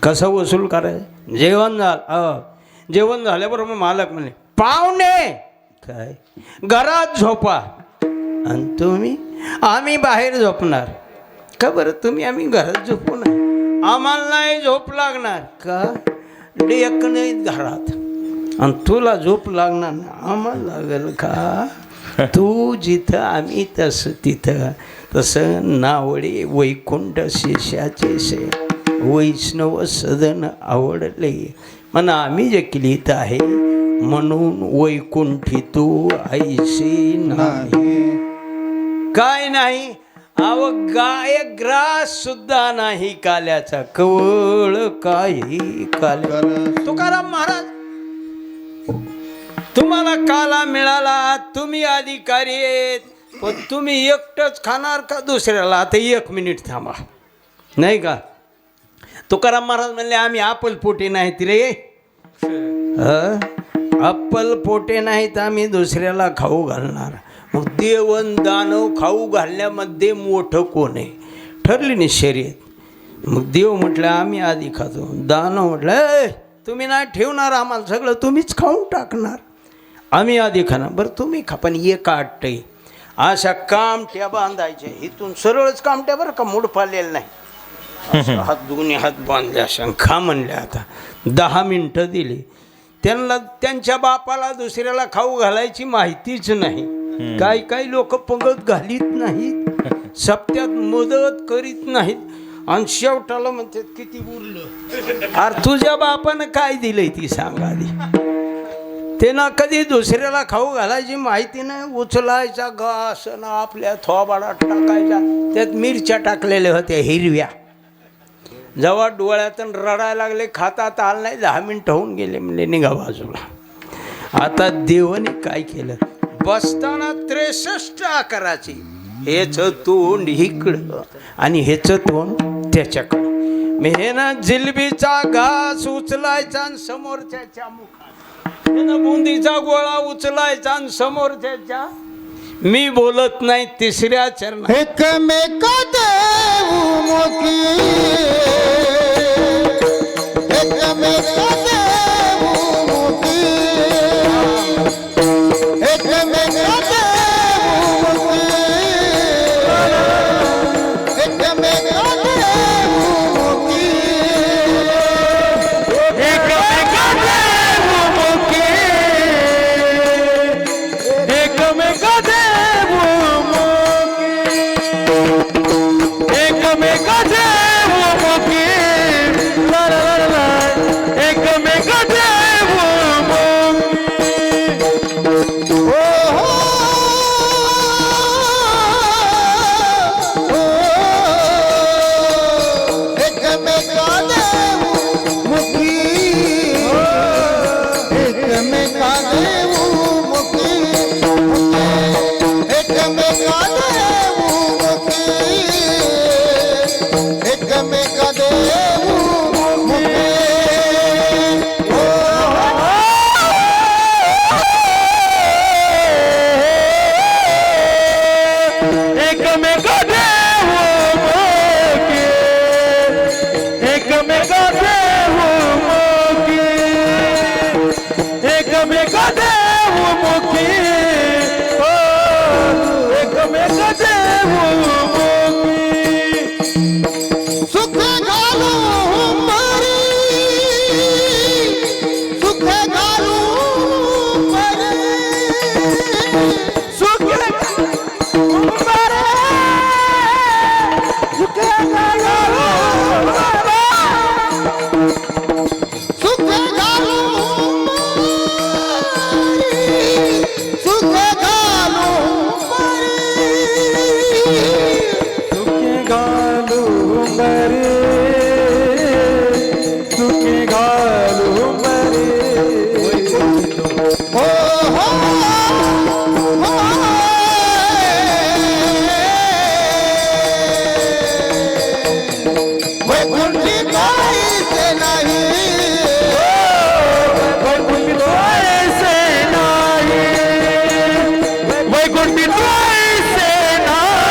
कसं वसूल करायचं? जेवण झालं. जेवण झाल्याबरोबर मालक म्हणले पाहुणे काय घरात झोपा आणि तुम्ही आम्ही बाहेर झोपणार. का बरं? तुम्ही आम्ही घरात झोपू ना, आम्हाला नाही झोप लागणार का? डेक नाही घरात आणि तुला झोप लागणार ना, आम्हाला लागेल का? तू जिथं आम्ही तसं तिथं. तसं नावडे वैकुंठ शेषाचे शे वैष्णव सदन आवडले म्हणा आम्ही जे केलीत आहे. म्हणून वैकुंठी तू ऐशी नाही. काय नाही अव गाय ग्रास सुद्धा नाही काल्याचा कवळ काही काल्या. तुकाराम महाराज तुम्हाला काला मिळाला, तुम्ही अधिकारी आहेत, पण तुम्ही एकटंच खाणार का दुसऱ्याला? आता 1 मिनिट थांबा नाही का? तुकाराम महाराज म्हणले आम्ही अप्पल पोटे नाहीत रे. अप्पल पोटे नाहीत आम्ही दुसऱ्याला खाऊ घालणार. मग देवन दानव खाऊ घालण्यामध्ये मोठं कोण आहे? ठरली नाही शर्यत. मग देव म्हटलं आम्ही आधी खातो. दानव म्हटलं तुम्ही नाही ठेवणार आम्हाला, सगळं तुम्हीच खाऊन टाकणार, आम्ही आधी खाणार. बरं तुम्ही खा पण एक आटही अशा कामट्या बांधायच्या. इथून सरळच कामट्या बरं का, मूड पाळलेलं नाही. हात दोन्ही हात बांधले अशा खा म्हणले. आता 10 मिनटं दिली त्यांना. त्यांच्या बापाला दुसऱ्याला खाऊ घालायची माहितीच नाही. काही लोक पंगत घालीत नाहीत, सप्त्यात मदत करीत नाहीत आणि शेवटाला म्हणतात किती बोललं. अरे तुझ्या बापानं काय दिलंय ती सांग आधी. त्यांना कधी दुसऱ्याला खाऊ घालायची माहिती नाही. उचलायचा घास ना आपल्या थोबाडात टाकायचा. त्यात मिरच्या टाकलेल्या होत्या हिरव्या. जेव्हा डोळ्यातून रडायला लागले, खातात आलं नाही. 10 मिनटं होऊन गेले म्हणजे निघा बाजूला. आता देवाने काय केलं, बसताना 63 आकाराची ह्याचं तोंड इकडं आणि ह्याचं तोंड त्याच्याकडं. मी हे ना जिलबीचा घास उचलायचा आणि समोरच्याच्या मुखात, बुंदीचा गोळा उचलायचा आणि समोरच्याच्या. मी बोलत नाही. 3ऱ्या चरणात एकमेका देऊ मुखी, एकमेका देऊ मुखी, एकमेका देऊ मुखी, एकमेका देऊ मुखी, एकमेका देऊ मुखी, एकमेका देऊ एकमेका देऊ मुखी, ला ला ला ला, एकमेका देऊ मुखी. ओ हो एकमेका देऊ मुखी, एकमेका देऊ मुखी, एकमेका देऊ मुखी, एकमेका देऊ मुखी. एकमेका देऊ मुखी, एकमेका देऊ मुखी, एकमेका देऊ मुखी, ओ एकमेका देऊ मुखी. सुख घालू मरी, सुख घालू मरी, सुख मरे, सुख घालू मरी, सुख घालू मरी, सुख घालू मरी, सुख घालू मरी, सुख घालू मरी. ओ हो वैकुंठी जायचे नाही, वैकुंठी जायचे नाही, वैकुंठी जायचे नाही,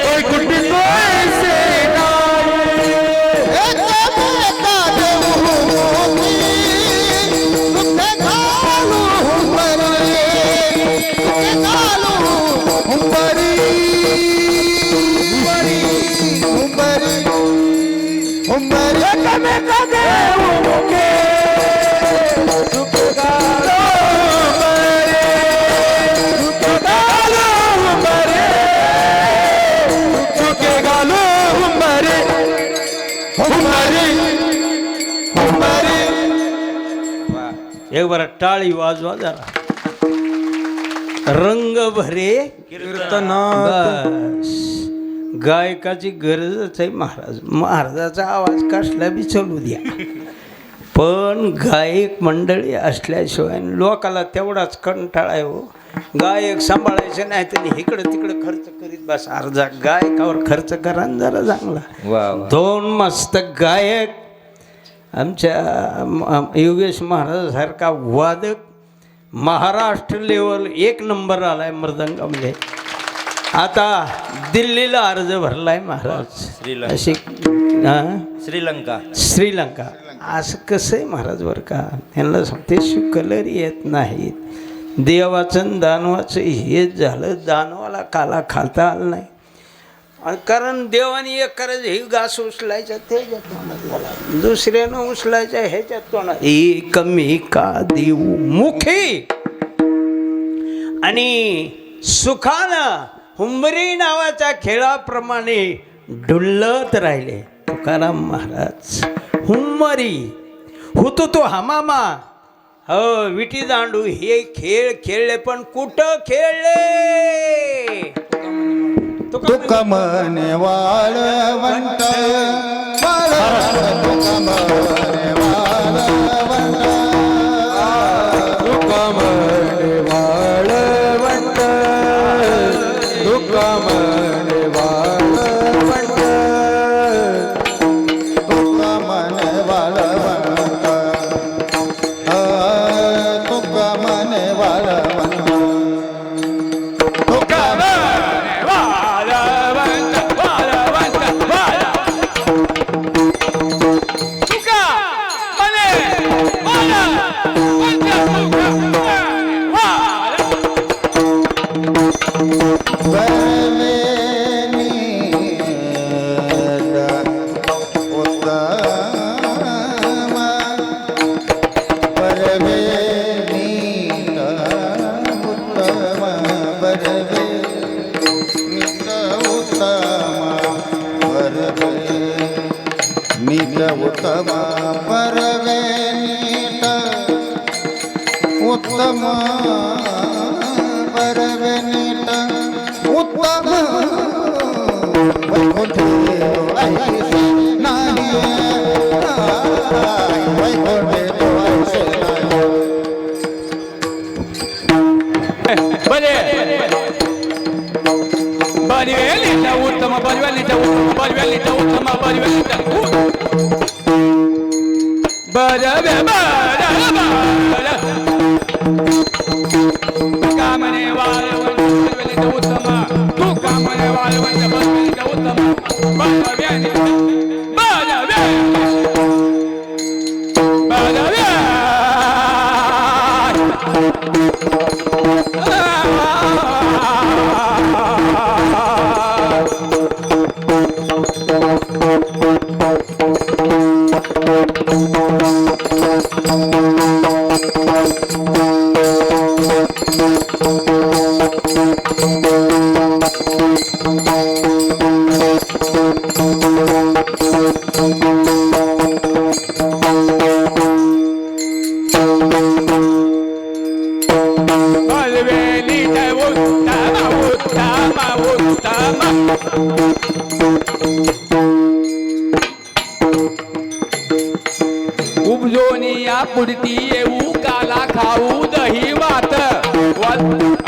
वैकुंठी जायचे नाही. एकमेका देऊ मुखी, सुख घालू मरी, सुख घालू मरी, एकमेका देऊ मुखी, सुख घालू मरी, सुख घालू मरी, सुख घालू मरी, मरी, मरी. एक बार टाळी वाजवा जरा. रंग भरे कीर्तनात. गायकाची गरजच आहे महाराज. महाराजाचा आवाज कसला बी चलू द्या, पण गायक मंडळी असल्याशिवाय लोकाला तेवढाच कंटाळा आहे हो. गायक सांभाळायचं नाही तर इकडं तिकडं खर्च करीत बस. अर्धा गायकावर खर्च करा न जरा चांगला. 2 मस्त गायक. आमच्या योगेश महाराजासारखा वादक महाराष्ट्र लेवल 1 नंबर आलाय मृदंगामध्ये. आता दिल्लीला अर्ज भरलाय महाराज. अशी श्रीलंका. असं कसं आहे महाराज बरं का. त्यांना सांगते कलर येत नाहीत. देवाचं दानवाचं हेच झालं. दानवाला काला खाता आलं नाही. आणि कारण देवाने एक करायचं हे घास उचलायचा त्याच्या तोंडात घाला, दुसऱ्यानं उचलायचं ह्याच्या तोंडात. कमी का देऊ मुखी आणि सुखानं हुंबरी नावाच्या खेळाप्रमाणे डुल्लत राहिले तुकाराम महाराज. हुंबरी होतो तो हमामा, हो विटी दांडू हे खेळ खेळले, पण कुठं खेळले? तुका म्हणे वाळवंट तुका म्हणे वाळवंट तुका म्हणे वाळवंट तुका म्हणे वाळवंट तुका म्हणे वाळवंट तुका म्हणे वाळवंट तुका उत्तम परवे नीट उत्तम परवे नीट उत्तम वैकुंठी ऐसे नाही वैकुंठी ऐसे नाही. बलिवेलीचा उत्तम बलिवेलीचा उत्तम बलिवेलीचा उत्तम बलिवेलीचा कामने वाळवंट बलिवेलीचा उत्तम तू कामने वाळवंट बलिवेलीचा उत्तम बलिवेली उपजोनिया पुरती येऊ काला खाऊ दही वात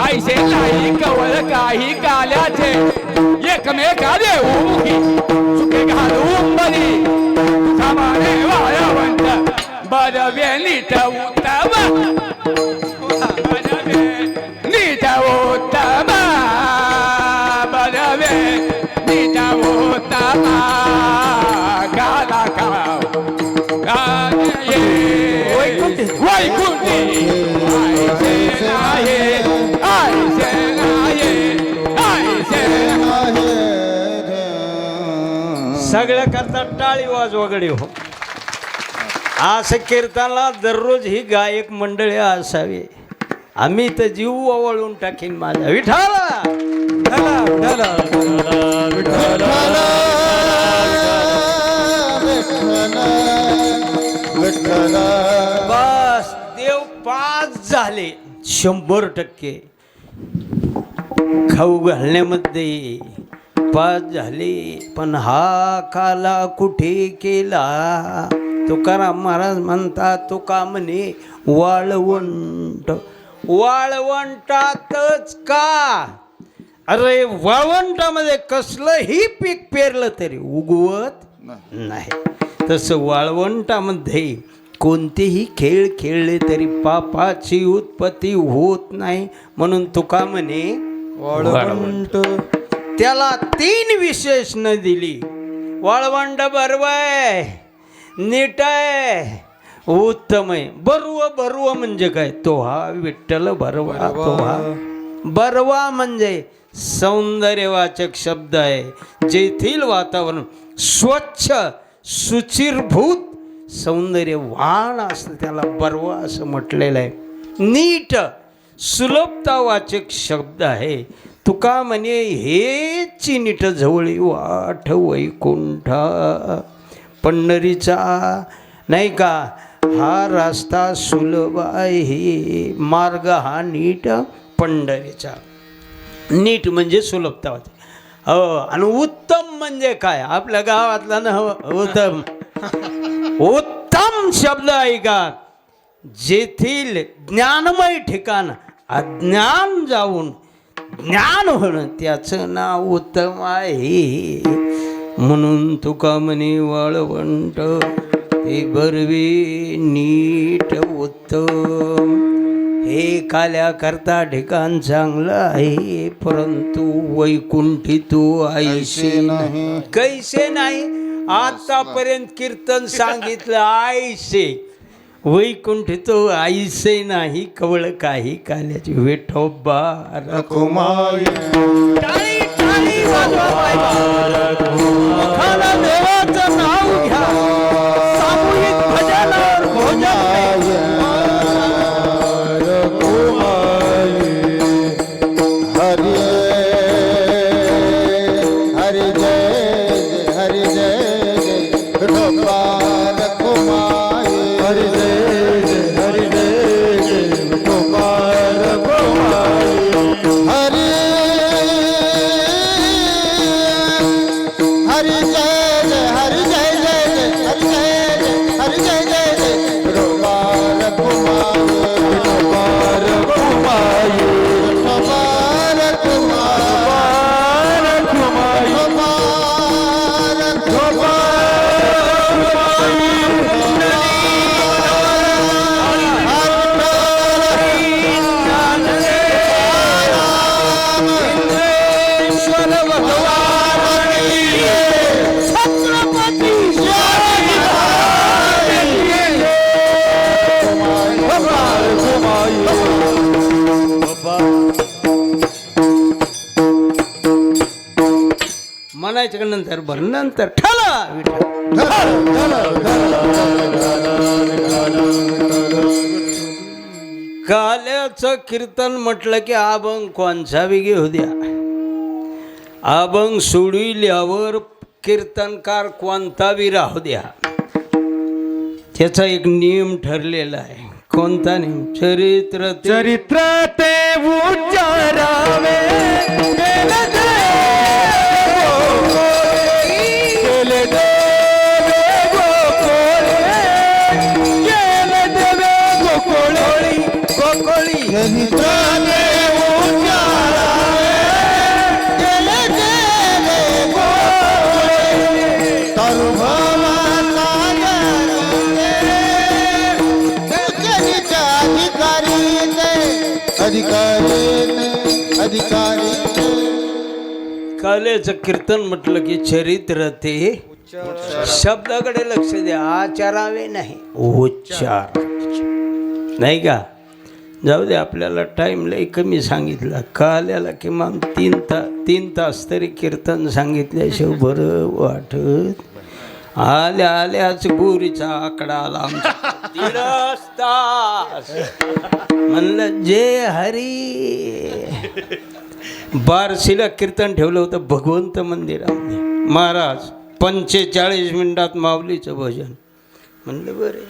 ऐसे नाही कवळ काही काल्याचे एकमेका देऊ मुखी सुखे घालू बरी तुकामाने वाळवंट बरवेलीत उत्तम नीट उत्तम बरवेलीत उत्तम काला खाऊ वैकुंठी सगळ्या करता टाळी वाज वगैरे हो. असं कीर्तनाला दररोज ही गायक मंडळी असावी. आम्ही तर जीव ओवाळून टाकीन माझा विठाला बस देव 5 झाले 100%. खाऊ घालण्यामध्ये 5 झाले, पण हा काला कुठे केला? तुकाराम महाराज म्हणतात तुका म्हणे वाळवंट. वाळवंटातच का? अरे वाळवंटामध्ये कसलंही पीक पेरलं तरी उगवत नाही. तसं वाळवंटामध्ये कोणतेही खेळ खेळले तरी पापाची उत्पत्ती होत नाही. म्हणून तुका म्हणे वाळवंट. त्याला 3 विशेषणं दिली. वाळवंट बरवाय, नीट आहे, उत्तम आहे. बरव म्हणजे काय? तो हा विठ्ठल बरवा. तो हा बरवा म्हणजे सौंदर्यवाचक शब्द आहे. जेथील वातावरण स्वच्छ सुचिरभूत सौंदर्यवान असतं त्याला बरवा असं म्हटलेलं आहे. नीट सुलभतावाचक शब्द आहे. तुका म्हणे हेची नीट जवळी वाट वैकुंठा पंढरीचा नाही का. हा रस्ता सुलभ आहे, मार्ग हा नीट पंढरीचा. नीट म्हणजे सुलभता होते. हो, आणि उत्तम म्हणजे काय आपल्या गावातला ना उत्तम. उत्तम शब्द आहे का जेथील ज्ञानमय ठिकाण अज्ञान जाऊन ज्ञान होणं त्याचं नाव उत्तम आहे. म्हणून तुका म्हणे वाळवंट ते बरवे नीट उत्तम. हे काल्याकरता ठिकाण चांगलं आहे, परंतु वैकुंठी तू ऐसे नाही. कैसे नाही. आतापर्यंत कीर्तन सांगितलं ऐसे, वैकुंठी तो ऐसे नाही. कवळ काही काल्याची विठोबा रखुमाई. टाळी टाळी वाजवा देवाचं नाव घ्या. सामूहिक भजनावर भोजन हरि हरि जय हरि जय विठोबा रखुमाई. हरि जय हरि जय विठोबा रखुमाई. हरि हरि जय हरि जय जय हरि जय हरि जय जय विठोबा रखुमाई. विठोबा रखुमाई. म्हणायचं का नंतर बरं नंतर ठला काल्याचं कीर्तन म्हटलं की अभंग कोणचा बी घेऊ द्या. अभंग सोडविल्यावर कीर्तनकार कोणता बी राहू द्या. त्याचा एक नियम ठरलेला आहे. कोणता नियम. चरित्र चरित्र ते उच्चारावे. अधिकारी काल्याचं कीर्तन म्हटलं की चरित्र ते शब्दाकडे लक्ष द्या. आचारावे नाही, उच्चार नाही का. जाऊ दे, आपल्याला टाईम लई कमी सांगितला. काल्याला किमान 3 तास तरी कीर्तन सांगितल्याशिवाय बरं वाटत. आल्या आल्याच गोरीचा आकडा आला आमचा 3 तास. म्हणलं जय हरी. बार्शीला कीर्तन ठेवलं होतं भगवंत मंदिरामध्ये. महाराज 45 मिनिटात माऊलीचं भजन. म्हणलं बरं.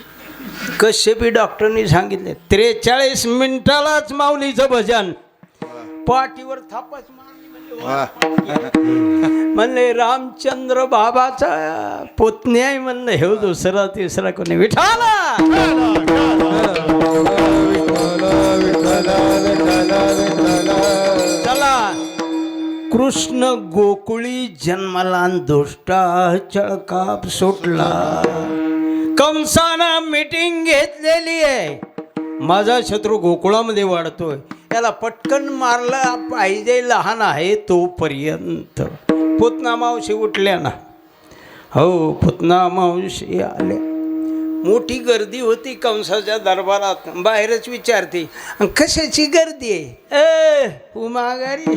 कश्यपी डॉक्टरनी सांगितले 43 मिनिटालाच माऊलीचं भजन. पाठीवर थापच म्हणले रामचंद्र बाबाचा पुतणी आहे. म्हणलं हे दुसरा तिसरा कोणी. विठाला चला. कृष्ण गोकुळी जन्मला दुष्टा चळकाप सुटला. कंसानं मीटिंग घेतलेली आहे. माझा शत्रू गोकुळामध्ये वाढतोय, याला पटकन मारला पाहिजे. लहान आहे तोपर्यंत. पुतना मावशी उठल्या ना. हो, पुतना मावशी आल्या. मोठी गर्दी होती कंसाच्या दरबारात. बाहेरच विचारते, कशाची गर्दी आहे? माघारी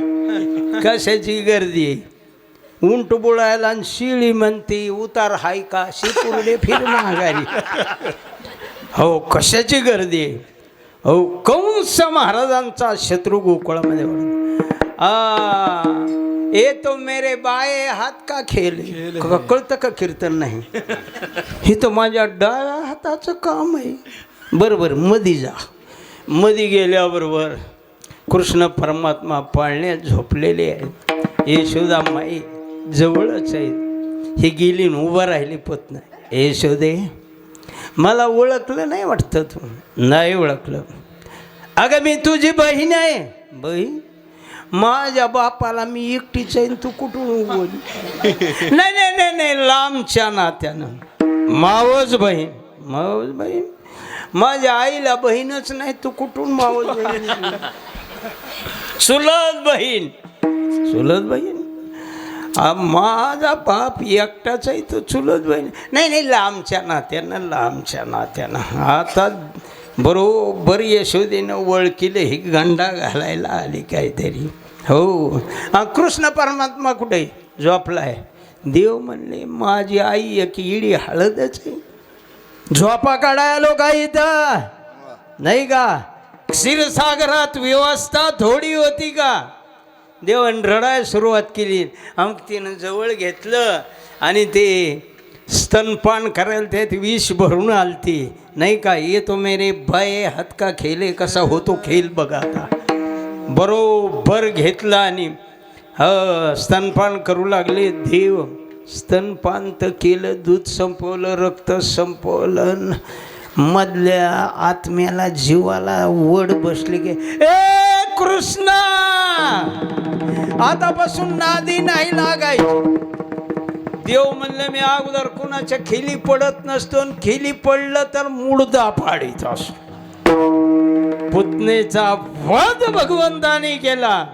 कशाची गर्दी आहे? उंट बुडायला आणि शिळी म्हणते उतार हाय का शिपुरले फिर माघारी. हो कशाची गर्दी आहे? हो कंस महाराजांचा शत्रू गोकुळामध्ये ये तो मेरे बाये हात का खेळ. कळतं का कीर्तन नाही? हे तर माझ्या डाव्या हाताचं काम आहे. बरोबर मधी जा. मधी गेल्याबरोबर कृष्ण परमात्मा पाळण्यात झोपलेले आहेत. यशोदामाई जवळच आहेत. ही गेली न उभं राहिली पत्नी. यशोदे मला ओळखलं नाही वाटतं तू? नाही ओळखलं. अगं मी तुझी बहीण आहे. बहीण? माझ्या बापाला मी एकटीच आहे, तू कुठून उगवली? नाही नाही नाही नाही लांबच्या नात्यानं. मावस बहीण. मावस बहीण? माझ्या आईला बहीणच नाही, तू कुठून मावस बहीण? चुलत बहीण. चुलत बहीण? माझा बाप एकटाच आहे, तो चुलत बहीण? नाही नाही लांबच्या नात्यानं. लांबच्या नात्यानं. आता बरोबर यशोदेनं ओळखीले ही गंडा घालायला आली काहीतरी. हो कृष्ण परमात्मा कुठे? झोपला आहे. देव म्हणले माझी आई एक इडी हळदच आहे. झोपा काढाय आलो का इथं? नाही का? क्षीरसागरात व्यवस्था थोडी होती का? देवान रडायला सुरुवात केली. मग तिनं जवळ घेतलं आणि ते स्तनपान करायला त्यात विष भरून आलती. नाही का? ये तो मेरे बाये हात का खेले. कसा होतो खेळ बघा आता. बरोबर घेतला आणि स्तनपान करू लागले. देव स्तनपान तर केलं, दूध संपवलं, रक्त संपवलं. मधल्या आत्म्याला जीवाला वड बसले की ए कृष्णा आतापासून नादी नाही लागायची. देव म्हणलं मी अगोदर कोणाच्या खिली पडत नसतो, खिली पडलं तर मुडदा पाडीत असतो. पुतनेचा वध भगवंताने केला.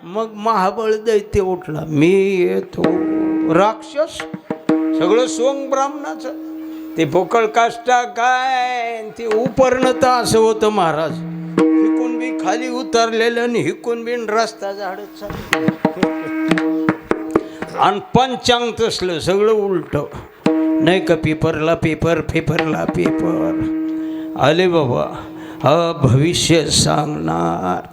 मग महाबळ दैत्य उठला. मी येतो. राक्षस सगळं सोंग ब्राह्मणाचं. ते पोकळ काष्टा काय ते उपरणता असं होतं महाराज. हिकून बी खाली उतरलेलं आणि हिकून बी रस्ता झाडत चाललं. आणि पंचांग तसलं सगळं उलट. नाही का? पेपरला पेपर, पेपरला पेपर. आले बाबा भविष्य सांगणार.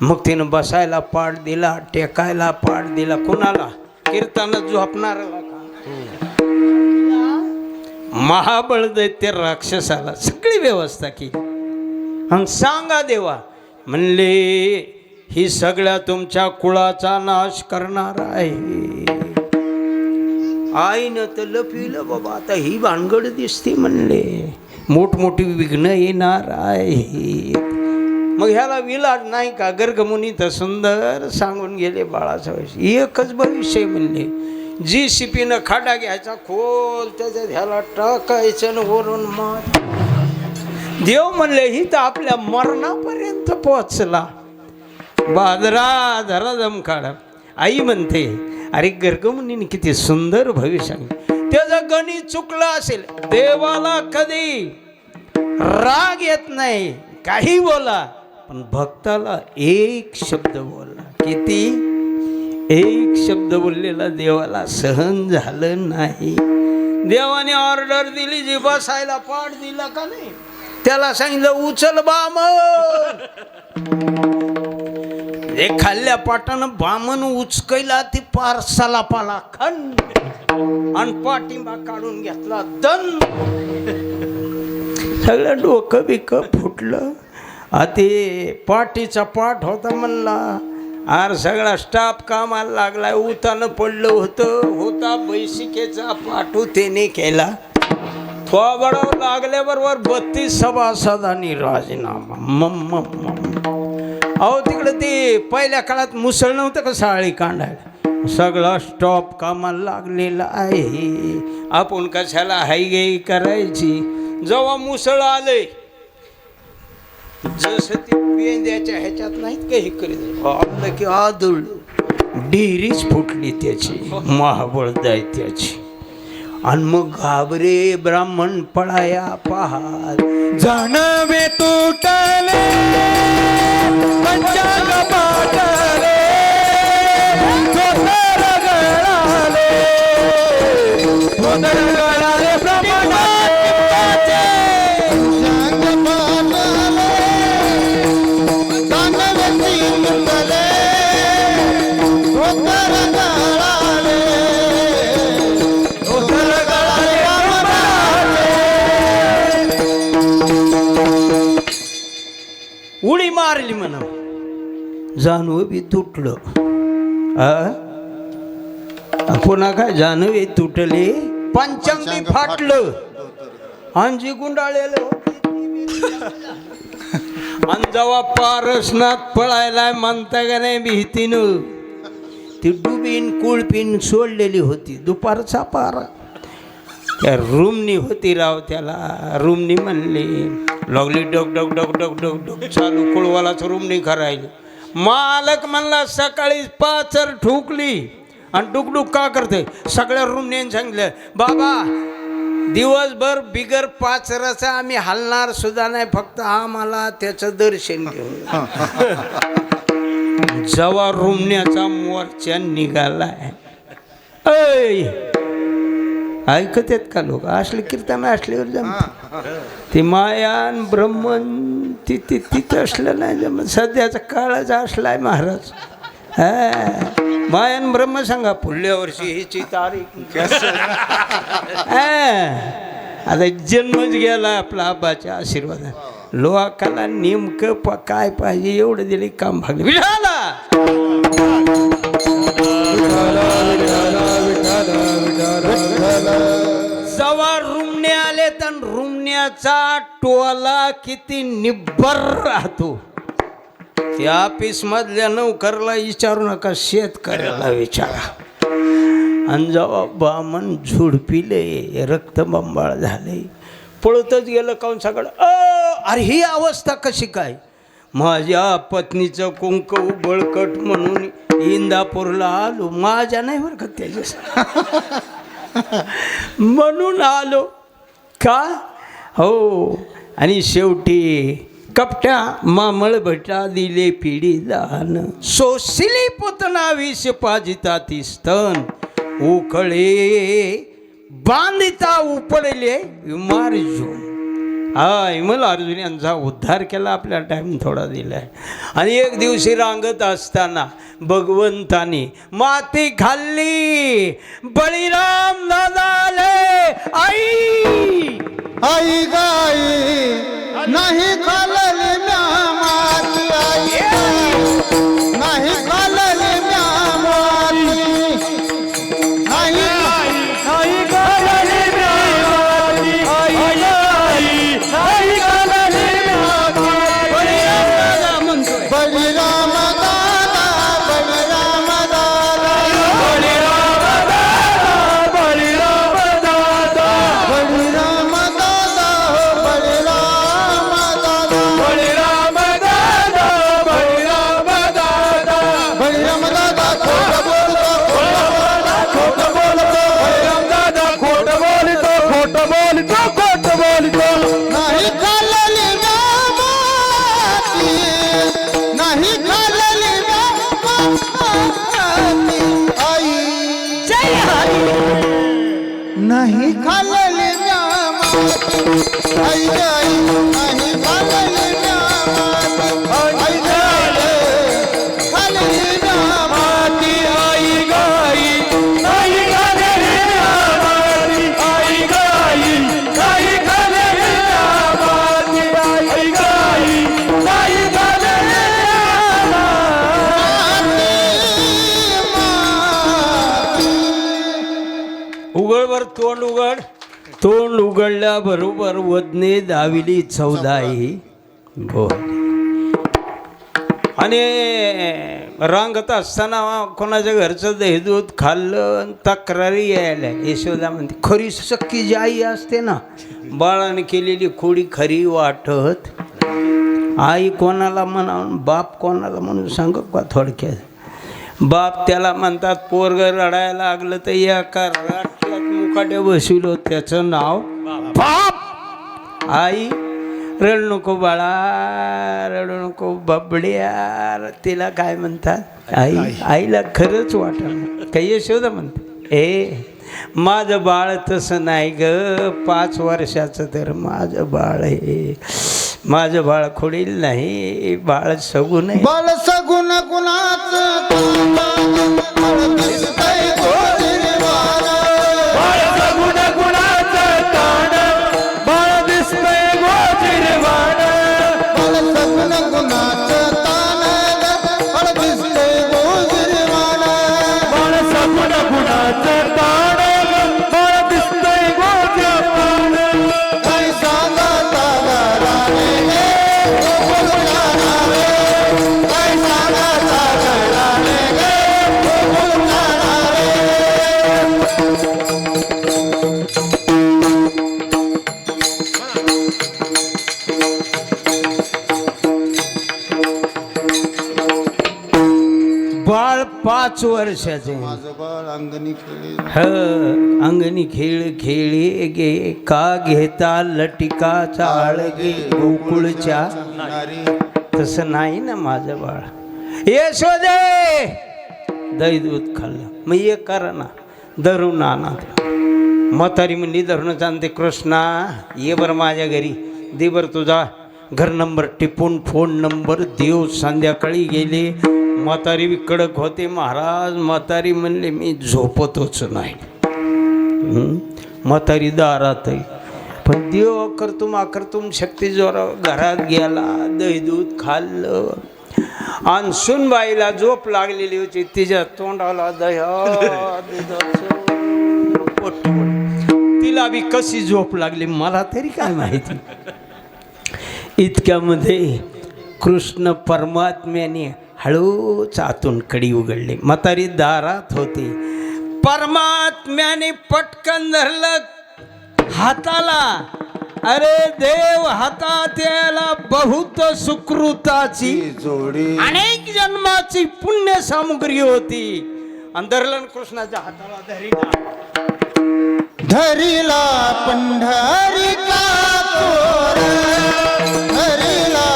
मग तिनं बसायला पाठ दिला, टेकायला पाठ दिला. कोणाला? कीर्तनात झोपणाऱ्याला का? महाबळ दैत्य राक्षसाला सगळी व्यवस्था केली. आणि सांगा देवा म्हणले ही सगळ्या तुमच्या कुळाचा नाश करणार आहे. आईनं तर लपविलं बाबा. आता ही भानगड दिसते म्हणले. मोठमोठी विघ्न येणार आहे. मग ह्याला विलाज नाही का? गर्गमुनी तर सुंदर सांगून गेले बाळासाहेब. एकच भविष्य म्हणले. JCPनं खाडा घ्यायचा खोल, त्याच्यात ह्याला टाकायचं वरून मार. देव म्हणले ही तर आपल्या मरणापर्यंत पोहोचला. बाजरा धरा दम काढा. आई म्हणते अरे गर्गमुनीने किती सुंदर भविष्य. त्याचं गणित चुकलं असेल. देवाला कधी राग येत नाही. काही बोला पण भक्ताला एक शब्द बोला. किती? एक शब्द बोललेला देवाला सहन झालं नाही. देवाने ऑर्डर दिली जी बसायला पाठ दिला का नाही? त्याला सांगितलं उचल बामण. एक खाल्ल्या पाटानं बामण उचकैला. ती पारसाला पाला खंड आणि पाठिंबा काढून घेतला. दन सगळं डोकं बिकं फुटलं. ते पाठीचा पाठ होता म्हणला. आर सगळा स्टाफ कामाला लागला. उतानं पडलं होता बैसिकेचा पाठू त्याने केला. थोबडाव लागल्याबरोबर 32 सभासदांनी राजीनामा. मम अहो तिकडे ते पहिल्या काळात मुसळ नव्हतं का साळी कांडायला. सगळा स्टॉप कामाला लागलेला आहे. आपण कशाला हायगाई करायची. जेव्हा मुसळ आलंय जसं ती पेंद्याच्या ह्याच्यात नाहीत काही करीत आलं की आदळ डेरीच फुटली त्याची महाबळ दैत्याची. आणि मग घाबरे ब्राह्मण पळाया पाहात. जाणवे तुटले पंचांग पाटले धोतर गळाले धोतर गळाले ब्रह्मणाचे पंचांग पाटले जाणवे तुटले धोतर गळाले धोतर गळाले उडी मारली म्हणा. जानवे बी तुटलं. पुन्हा काय जानवे तुटले पंचांगी फाटलं अंजी गुंडाळलेलं आणि जेव्हा पारसनाथ पळायला म्हणता का नाही भीतीनं ती डुबीन कुळपीन सोडलेली होती. दुपारचा पारा त्या रूमनी होती राव. त्याला रूमनी म्हणली लागली डग डग डग डग डग डग चालू कुळवालाच रूमनी करायली. मालक म्हणला सकाळी 5 ठुकली आणि डुकडुक का करते. सगळ्या रूमने सांगितलं बाबा दिवसभर बिगर 5 आम्ही हलणार सुद्धा नाही, फक्त आम्हाला त्याचं दर्शन घेऊन. जेव्हा रूमण्याचा मोर्चा निघालाय ऐकत आहेत का लोक? असले कीर्तन असल्यावर जमत. ते मायान ब्रह्मन तिथं असलं नाही जमत. सध्याचा काळच असलाय महाराज. मायान ब्रह्म सांगा पुढल्या वर्षी हिची तारीख. आता जन्मच गेला आपला आबाच्या आशीर्वाद. लोकाला नेमकं काय पाहिजे एवढं दिले काम भागले. विठाला जवा रुमणे आले तर रुमण्याचा टोला किती निब्बर राहतो. त्या ऑफिस मधल्या नौकरला विचारू नका, शेतकऱ्याला विचारा. आणि जेव्हा बामण झुडपिले रक्तबंबाळ झाले पळतच गेलं काऊन सगळं. अरे ही अवस्था कशी काय? माझ्या पत्नीचं कुंकू बळकट म्हणून इंदापूरला आलो. माझ्या नाही बरं का त्याच्या म्हणून आलो का हो. आणि शेवटी कपट्या मामळ भटा दिले पिढी दान सोसिली पुतना विष पाजिता ती स्तन उकळे बांधिता उपडले विमारजून. विमल अर्जुन यांचा उद्धार केला. आपल्या टाईम थोडा दिलाय. आणि एक दिवशी रांगत असताना भगवंतानी माती खाल्ली. बळीराम दादाले आई आई गाई नाही खाल्ली म्या माती. आई नाही खाल्ली म्या माती. आई नाही खाल्ली म्या माती. आई गाई नाही खाल्ली म्या माती. बळीराम दादा बळीराम दादा बळीराम दादा बळीराम दादा बळीराम दादा बळीराम दादा बळीराम दादा बळीराम दादा बळीराम दादा खोट बोलतो बळीराम दादा खोट बोलतो खोट बोलतो खोट बोलतो. नाही खाल्लेली म्या माती नाही खाल्लेली म्या माती. आई जय हरी नाही खाल्लेली म्या माती. आई आई नाही खाल्लेली म्या माती. आई गाई खाल्लेली म्या माती. आई गाई नाही खाल्लेली म्या माती. आई गाई नाही खाल्लेली म्या माती. आई गाई नाही खाल्लेली उघडवर तोंड उघड. तोंड उघडल्याबरोबर वदने दाविली 14 बोल. आणि रांगत असताना कोणाच्या घरचं दहीदूध खाल्लं आणि तक्रारी यायला. यशोदा म्हणते खरी सक्की जी आई असते ना बाळाने केलेली खोडी खरी वाटत. आई कोणाला म्हणावून बाप कोणाला म्हणून सांग का थोडक्यात. बाप त्याला म्हणतात पोरग रडायला लागलं तर एका राष्ट्रात मुख मुकाट्या बसविलो त्याचं नाव बाप. आई रडू नको बाळा, रडू नको बबड्या. तिला काय म्हणतात आई. आईला खरंच वाटलं काही यशोदा म्हणते माझं बाळ तसं नाही ग, 5 वर्षाचं तर माझं बाळ आहे. माझं बाळ खोडील नाही, बाळ सगुण आहे. बाळ सगुण कुणाचं बाळ 5 वर्षाचे. माझं बाळ अंगणी खेळी अंगणी खेळ खेळे गे का घेता लटिका चाळगे गोकुळच्या. तसं नाही ना माझं बाळ. यशोदे दही दूध खाल्लं मग एक करा ना धरून आणा. म्हातारी म्हणली धरून आणते. कृष्णा ये बरं माझ्या घरी, दे बरं तुझा घर नंबर टिपून फोन नंबर देव. संध्याकाळी गेले. म्हातारी कडक होते महाराज. म्हातारी म्हणले मी झोपतच नाही. म्हातारी दारात आहे पण देव करतुम शक्ती जोरा घरात गेला. दही दूध खाल्लं आणि सुनबाईला झोप लागलेली होती. तिच्या तोंडाला तिला बी कशी झोप लागली मला तरी काय माहिती. इतक्यामध्ये कृष्ण परमात्म्याने हळूच आतून कडी उघडली. म्हातारी दारात होती. परमात्म्याने पटकन धरलं हाताला. अरे देव हातात यायला बहुत सुकृताची जोडी अनेक जन्माची पुण्य सामुग्री होती. अंधरलन कृष्णाच्या हाताला धरीला पंढरीचा चोर, धरीला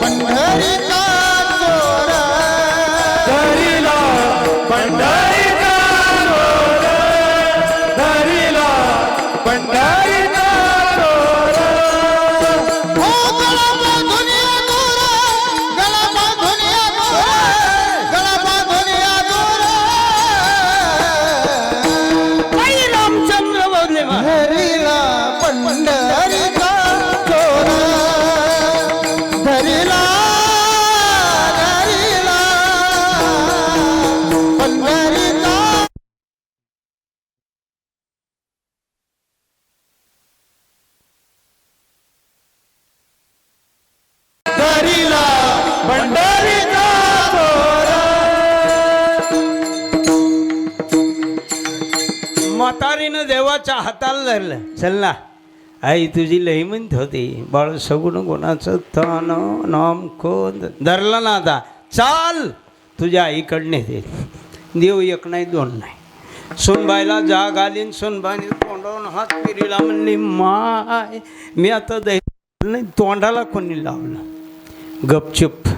पंढरीचा चोर, धरीला पंढरीचा चोर, धरीला पंढरीचा चोर. हो गळा बांधूनिया दोर, गळा बांधूनिया दोर, गळा बांधूनिया दोर. रामचंद्र बोलले धरीला पंढरीचा चोर, धरीला धरीला पंढरीचा. धरीला पंढरीचा चोर. म्हातारीनं देवाच्या हाताला धरलं. चल ना आई तुझी लई म्हणत होती बाळ सगुण गुणाचं तन नाम कोण धरलं ना. आता चाल तुझ्या आईकडने ते. देव एक नाही दोन नाही. सोनबाईला जाग आली. सोनबाईने तोंडावून हात फिरीला म्हणली माय मी आता नाही. तोंडाला कोणी लावलं. गपचूप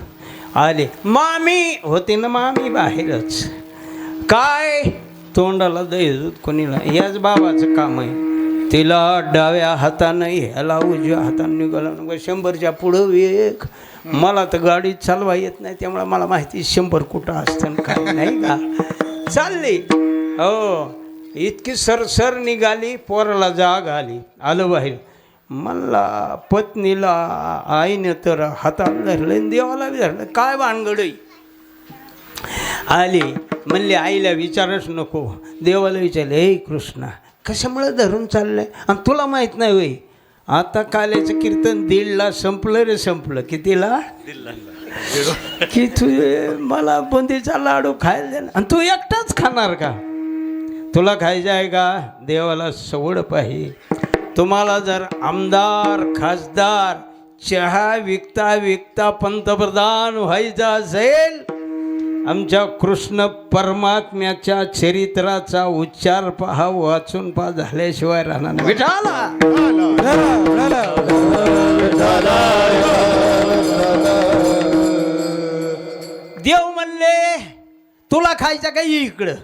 आले. मामी होती ना मामी बाहेरच. काय तोंडाला दही दूध कोणीला. याच बाबाचं काम आहे. तिला डाव्या हातानं ह्याला उजव्या हातानं निघाला. 100च्या पुढं वेग. मला तर गाडी चालवा येत नाही त्यामुळे मला माहिती 100 कुठं असतं काय नाही का. चालली हो इतकी सरसर निघाली. पोराला जाग आली. आलं बाहेर. मला पत्नीला आईने तर हाताला धरलं देवाला बी धरलं. काय भानगडई आली. म्हणले आईला विचारच नको. देवाला विचारलं हे कृष्णा कशामुळे धरून चाललंय आणि तुला माहीत नाही होय. आता काल्याचं कीर्तन 1:30ला संपलं रे. संपलं कितीला की तुझे मला बुंदीचा लाडू खायला दे आणि तू एकटाच खाणार का. तुला खायचं आहे का. देवाला सवड पाहिजे. तुम्हाला जर आमदार खासदार चहा विकता विकता पंतप्रधान व्हायचं असेल आमच्या कृष्ण परमात्म्याच्या चरित्राचा उच्चार पहा, वाचून पहा, झाल्याशिवाय राहणार नाही. विठाला देव म्हणले तुला खायचं काही इकडं.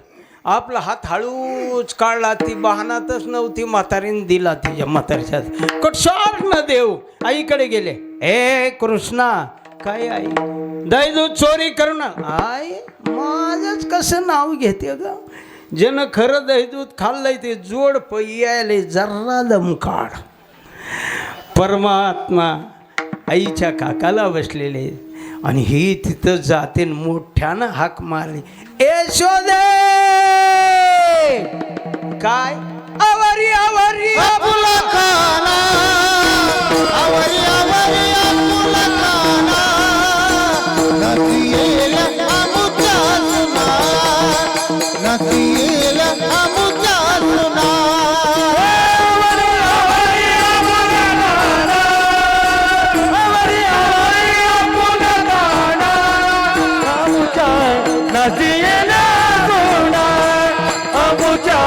आपला हात हळूच काढला, ती बहानातच नव्हती, म्हातारीने दिला तिच्या म्हातारीच्या कटशार न देव आईकडे गेले. ए कृष्णा, काय आई दही दूध चोरी करणं? आई माझंच कसं नाव घेते ग? ज्यानं खरं दही दूध खाल्लंय ते जोड यायले जरा दम काढ. परमात्मा आईच्या काकाला बसलेले आणि ही तिथं जाते मोठ्यानं हाक मारली, यशोदे. काय आवरी आवरी आपुला काना, आवरी आवरी आपुला काना, नसियेला आमुच्या सुना, नसियेला आमुच्या सुना. आवरी आवरी आपुला काना, आवरी आवरी आपुला काना, आमुच्या नसियेला सुना, आमुच्या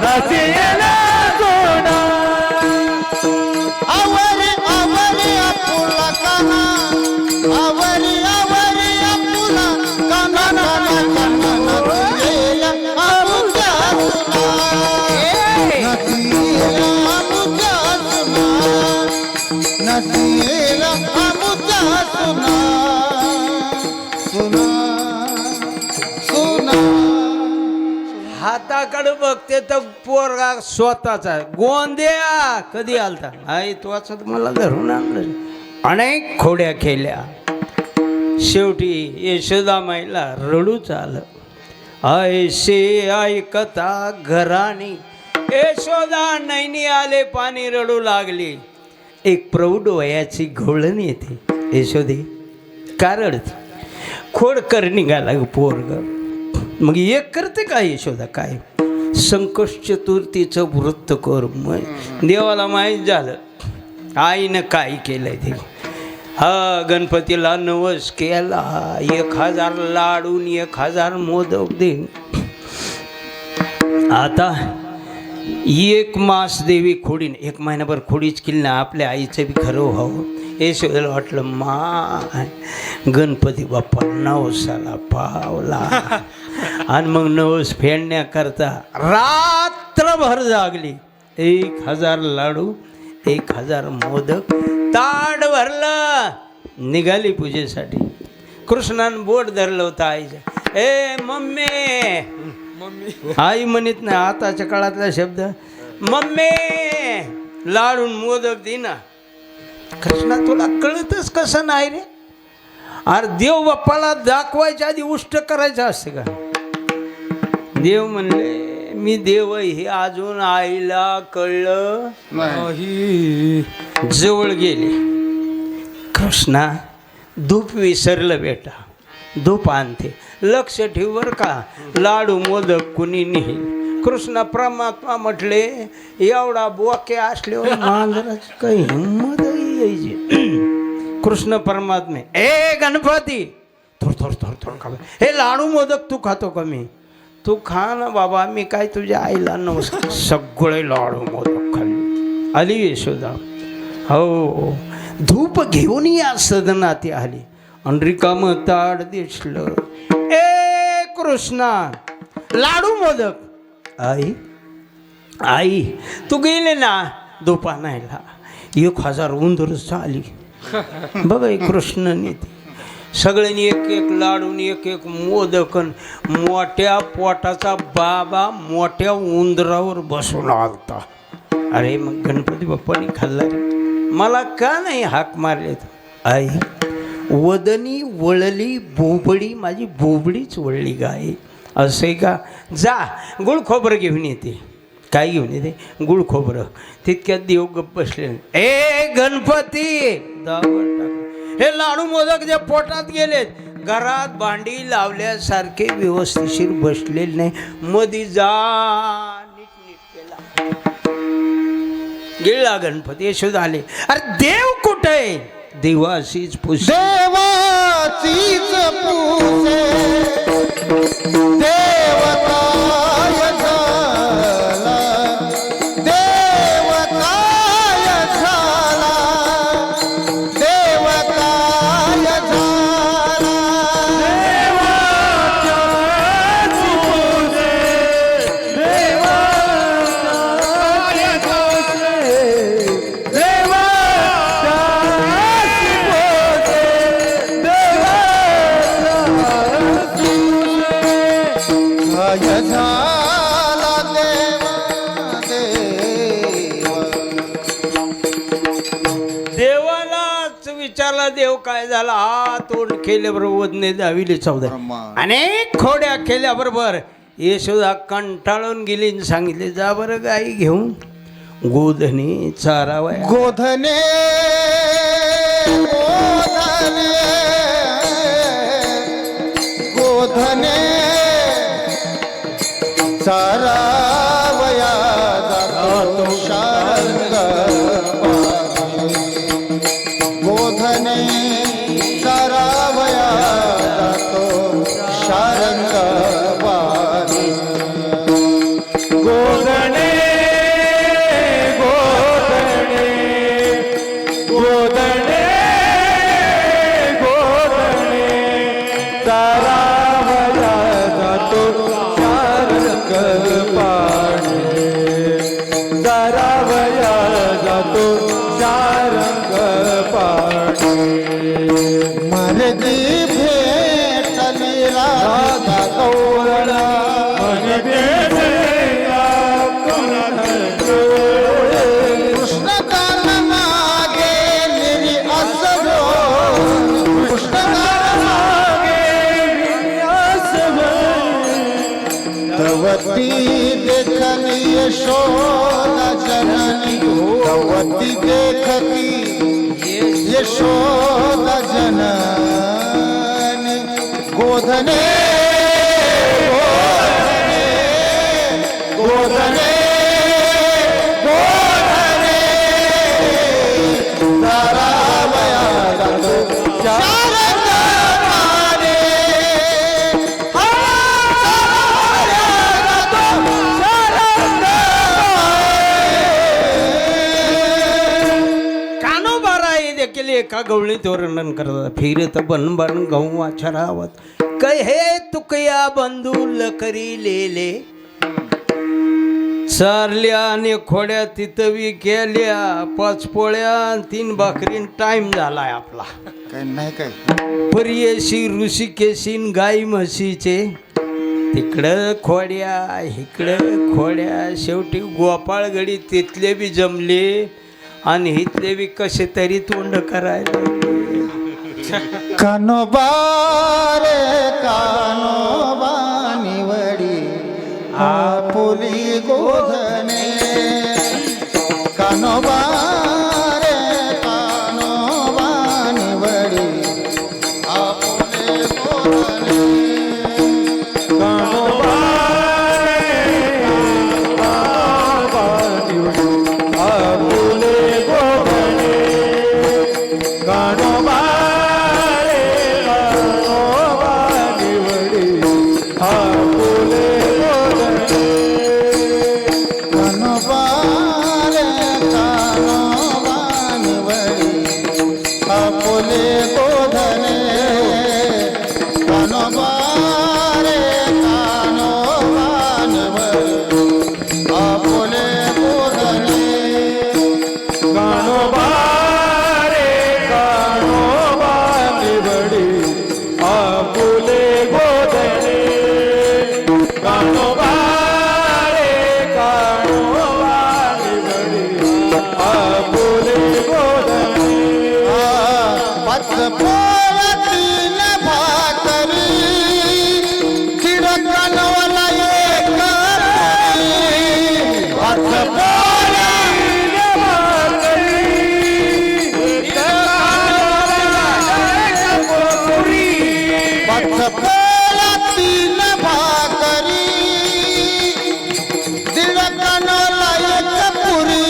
नसियेला सुना. आवरी आवरी आपुला काना, आवरी आवरी आपुला काना, नसियेला आमुच्या सुना, नसियेला आमुच्या सुना, नसियेला आमुच्या सुना, सुना सुना. हाताकडे बघते तर पोरगा स्वतःचा गोंद्या कधी आलता. आई तो असं मला धरून आणलं. अनेक खोड्या केल्या, शेवटी यशोदामाईला रडूच आलं. ऐसे ऐकता घराणी यशोदा नैनी आले, पाणी रडू लागली. एक प्रौढ वयाची घोळण येते. यशोदे का रडते? खोडकर निघाला पोरग. मग एक करते काय यशोदा? काय संकष्ट चतुर्थीचं व्रत कर. मग देवाला माहीत झालं आईनं काय केलंय ते. हा गणपतीला नवस केला, 1000 लाडून 1000 मोदक देईन. आता 1 मास देवी खोडीन, 1 महिनाभर खोडीच केली ना. आपल्या आईचं बी खरं व्हावं. यशोदेला वाटलं मा गणपती बाप्पा नवसाला पावला. आणि मग नवस फेडण्याकरता रात्रभर जागली. 1000 लाडू 1000 मोदक ताट भरलं, निघाली पूजेसाठी. कृष्णानं बोट धरलं होतं आईच्या. ए मम्मी, आई म्हणत नाही आताच्या काळातला शब्द, मम्मी लाडून मोदक दे ना. कृष्णा तुला कळतच कसं नाही रे? अरे देव बाप्पाला दाखवायच्या आधी उष्ट करायचं असते का? देव म्हणले मी देव हे अजून आईला कळलं नाही. जवळ गेले. कृष्णा धूप विसरलं बेटा, धूप आणते, लक्ष ठेव बरं का. लाडू मोदक कुणी नेईल. कृष्ण परमात्मा म्हटले एवढा बोके असल्यावर मांजराची काही हिंमत यायची. कृष्ण परमात्मे ए गणपती थोड थोड थोड थोड खा. हे लाडू मोदक तू खातो का? मी तू खा ना बाबा, मी काय तुझ्या आईला नमस्कार. सगळे लाडू मोदक खाल्ले. आली यशोदा. हो धूप घेऊन या सदनात आली. आणि रिकामं ताड दिसलं. ए कृष्णा लाडू मोदक. आई आई तू गेले ना धूप आणायला. 1000 उंदरच आली. बघा कृष्णाने सगळ्यांनी 1 लाडून 1 मोदकन. मोठ्या पोटाचा बाबा मोठ्या उंदरावर बसून आलता. अरे मग गणपती बाप्पानी खाल्ला रे. मला का नाही हाक मारलेत? आई वदनी वळली बोबडी, माझी बोबडीच वळली गाय. असे का? जा गुळ खोबरं घेऊन येते. काय घेऊन येते? गुळ खोबरं. तितक्यात देव गप्प बसले. ए गणपती दावत टाक. हे लाडू मोदक जे पोटात गेलेत, घरात भांडी लावल्यासारखे व्यवस्थिशीर बसलेले नाही. मधी जा नीट केला. गेला गणपती. यशोदा आले. अरे देव कुठे आहे? देवाशीच पूज, देवाचीच पूजे काय झाला देवा देवा देवालाच विचारला देव काय झाला हा तोंड केल्याबरोबर वदने दाविले 14 ब्रह्मा. अनेक खोड्या केल्याबरोबर यशोदा कंटाळून गेली आणि सांगितले जा बरं गाई घेऊन गोधनी चारावया गोधने गोधने गोधने चारावया जातो शारंग गोधने चारावया जातो शारंग गोधने गोधने गोधने गोधने चारावया जातो शारंग पाणी चारावया जातो शारंग पाणी मरदी भेटली राधा कौरला कृष्ण कान मागे निरी असलो कृष्ण कान तवती देखली यशोदा जननी तवती देखती यशोदा जननी गोधने गोधने गोधने चारावया जातो शारंग पाणी चारावया जातो शारंग कानोबारा हे देखील एका गवळीत वर्णन करतात फिरत बनबन गौवा छरावत कहे तुकया बंधू करी लेले चारल्या आणि खोड्या तिथवी केल्या 5 पोळ्या 3 भाकरीन टाइम झालाय आपला काय नाही काय पर्यशी ऋषिकेशीन गाई म्हशीचे तिकडं खोड्या इकडं खोड्या शेवटी गोपाळगडी तिथले बी जमले आणि इथले बी कसे तरी तोंड करायला कानोबा रे कानोबा निवडी आपुली गोधने कानोबा रे कानोबा निवडी आपुले गोधने कानोबा रे कानोबा निवडी आपुले गोधने कानोबा रे कानोबा निवडी आपुले गोधने कानोबा रे कानोबा निवडी आपुले गोधने कानोबा रे कानोबा निवडी आपुले गोधने पाच पोळ्या 3 भाकरी दीड कानवला एक पोळी. पाच पोळ्या 3 भाकरी दीड कानवला एक पुरी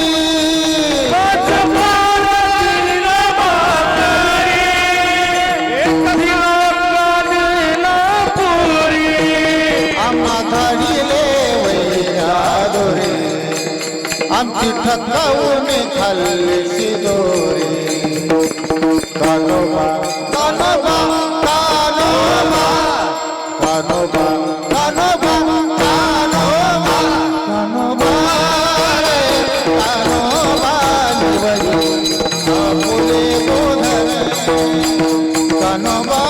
आम्हा धाडीले वैरा दोरे आमची ठकावून खाल्ली शिदोरे कानोबा कानोबा कानोबा कानोबा कानोबा कानोबा कानोबा रे कानोबा निवडी आपुले गोधने कानोबा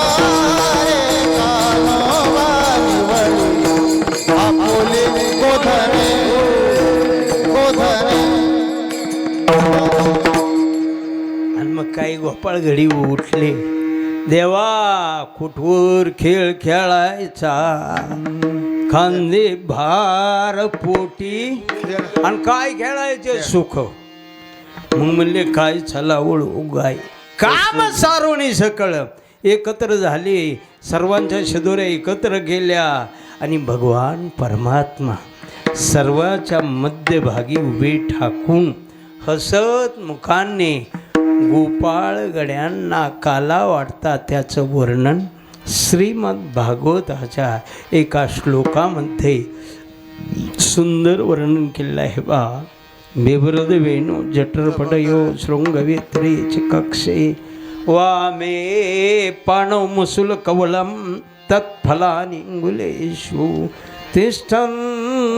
रे कानोबा निवडी संध्याकाळी गोपाळ घडी उठले, देवा कुठवर खेळ खेळायचा, खांदे भार पोटी आणि काय खेळायचे सुख. मग म्हणले काय चला ओळू गाय काम सारोणी सकळ. एकत्र झाले, सर्वांच्या शिदोऱ्या एकत्र गेल्या आणि भगवान परमात्मा सर्वाच्या मध्यभागी उभे ठाकून हसत मुखाने गोपाळ गड्यांना काला वाटता त्याचं वर्णन श्रीमद भागवताच्या एका श्लोकामध्ये सुंदर वर्णन केलेलं आहे. बा बेबरद वेणू जठरपटयो शृंगवेत्री चिकक्षे वामे पाणव मुसुल कवलम तत्फलानिंगुलेषु तिष्ठन्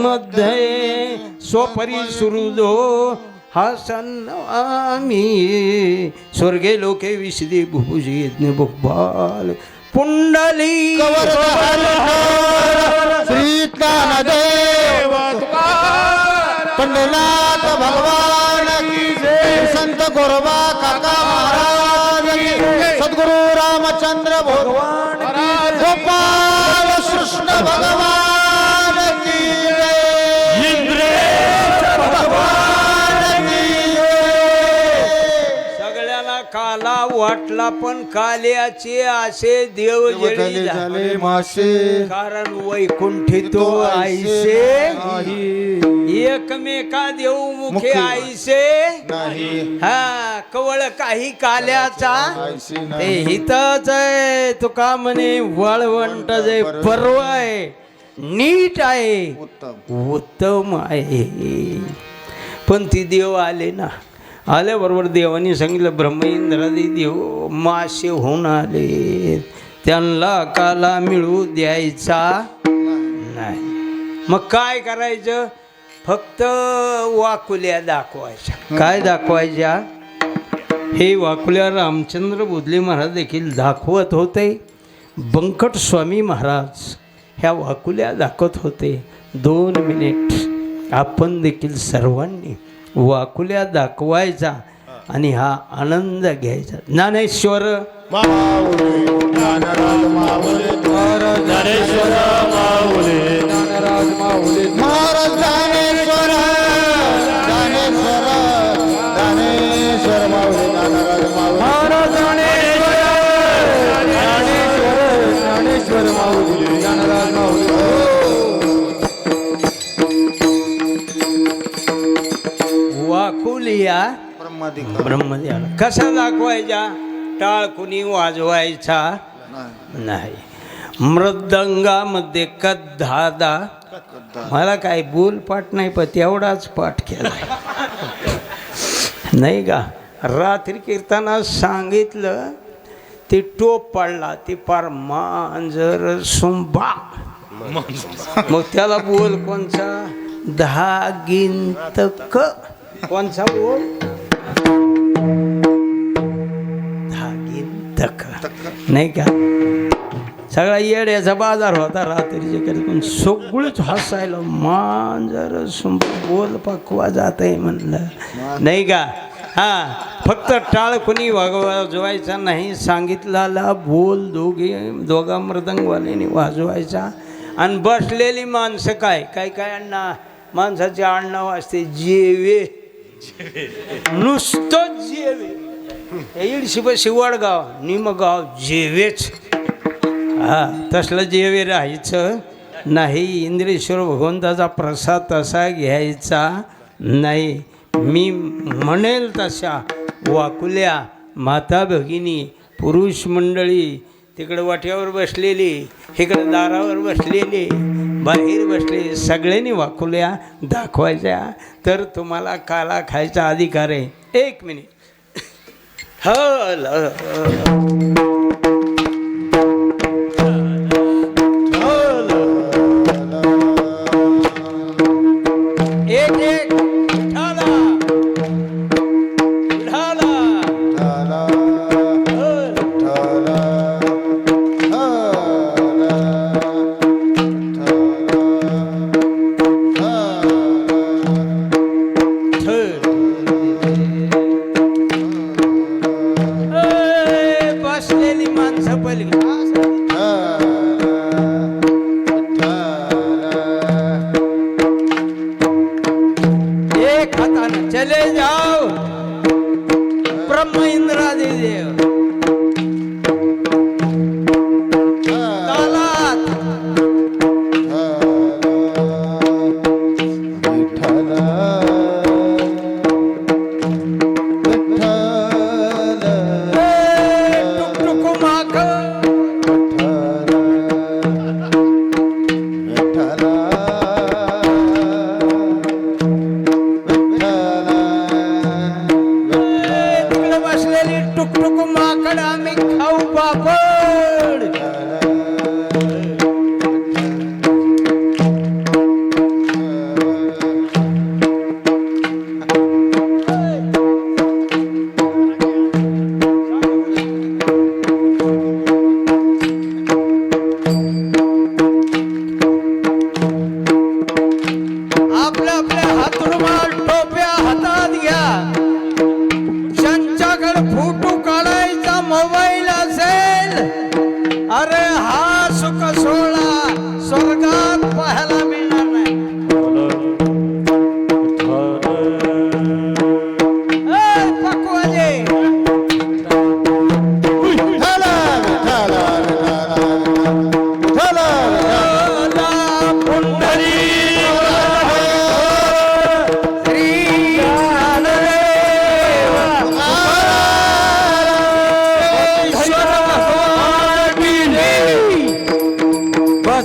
मध्ये स्वपरी सुहृदो हासन्नमामि स्वर्गे लोके विशदे भुभुजी यज्ञ बहुबाल पुंडली श्री ज्ञानदेव पंढरीनाथ भगवान की जय. संत गोरबा काका महाराज की, सद्गुरु रामचंद्र भगवान की, गोपाल कृष्ण भगवान की जय. इंद्रेश भगवान की जय. सगळ्याला काला वाटला पण काल्याचे असे देव जळी झाले मासे, कारण वैकुंठी तो आईसे एकमेका देव मुखे आईसे नाही हा कवळ काही काल्याचा आईसे ते नाही. हितच आहे. तुका म्हणे वळवंट जे पर्व आहे, नीट आहे, उत्तम उत्तम आहे. पण ती देव आले ना, आल्याबरोबर देवाने सांगितलं ब्रह्म इंद्रादी देव मासे होऊन आले, त्यांना काला मिळू द्यायचा नाही. मग काय करायचं? फक्त वाकुल्या दाखवायच्या. काय दाखवायच्या? हे वाकुल्या रामचंद्र बोधले महाराज देखील दाखवत होते, बंकट स्वामी महाराज ह्या वाकुल्या दाखवत होते. 2 मिनिट आपण देखील सर्वांनी वाकुल्या दाखवायचा आणि हा आनंद घ्यायचा. ज्ञानेश्वर महाराज ज्ञानेश्वर, ज्ञानेश्वर, ज्ञानेश्वर माऊली, ज्ञानराज माऊली. महाराज ज्ञानेश्वर, ज्ञानेश्वर, ज्ञानेश्वर माऊली, ज्ञानराज माऊली. वाकुलिया ब्रह्मदेवाला कसा दाखवायचा? टाळ कुणी वाजवायचा नाही. मृदंगामध्ये कद्धादा, मला काय बोल पाठ नाही पण तेवढाच पाठ केला नाही का. रात्री कीर्तनात सांगितलं ते टोप पडला, ते पार मांजर सुंबा. मग त्याला बोल कोणचा? धागिंतक. कोणचा बोल? धागिंतक नाही का. सगळा येड्याचा बाजार होता रात्रीचे पण सगळंच हसायला. मांजर सुंब बोल पकवा जात आहे म्हणलं नाही का. हां फक्त टाळ कुणी वाजवायचा नाही, सांगितलेला बोल दोघा मृदंगवाल्याने वाजवायचा. आणि बसलेली माणसं काय काय काय अण्णा माणसाचे आडनाव असते जेवे, नुसतं जेवे. इडशीपाशी वडगाव निमगाव जेवेच. हा तसलं जेवे राहायचं नाही. इंद्रेश्वर भगवंताचा प्रसाद तसा घ्यायचा नाही. मी म्हणेल तशा वाकुल्या माता भगिनी पुरुष मंडळी तिकडं वाट्यावर बसलेली, इकडं दारावर बसलेले, बाहेर बसले, सगळ्यांनी वाकुल्या दाखवायच्या. तर तुम्हाला काला खायचा अधिकार आहे. 1 मिनिट.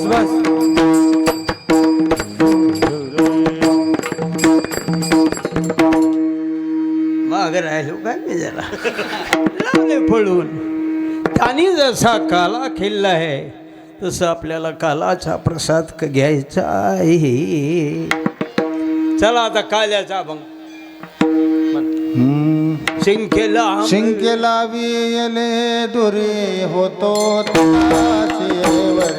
बस माग राहिलो काय मी जरा लावले पळून. त्यांनी जसा काला खेळला आहे तसं आपल्याला कालाचा प्रसाद घ्यायचा आहे. चला आता काल्याचा मग शिंकेला वियले दुरी होतो त्याचे वर.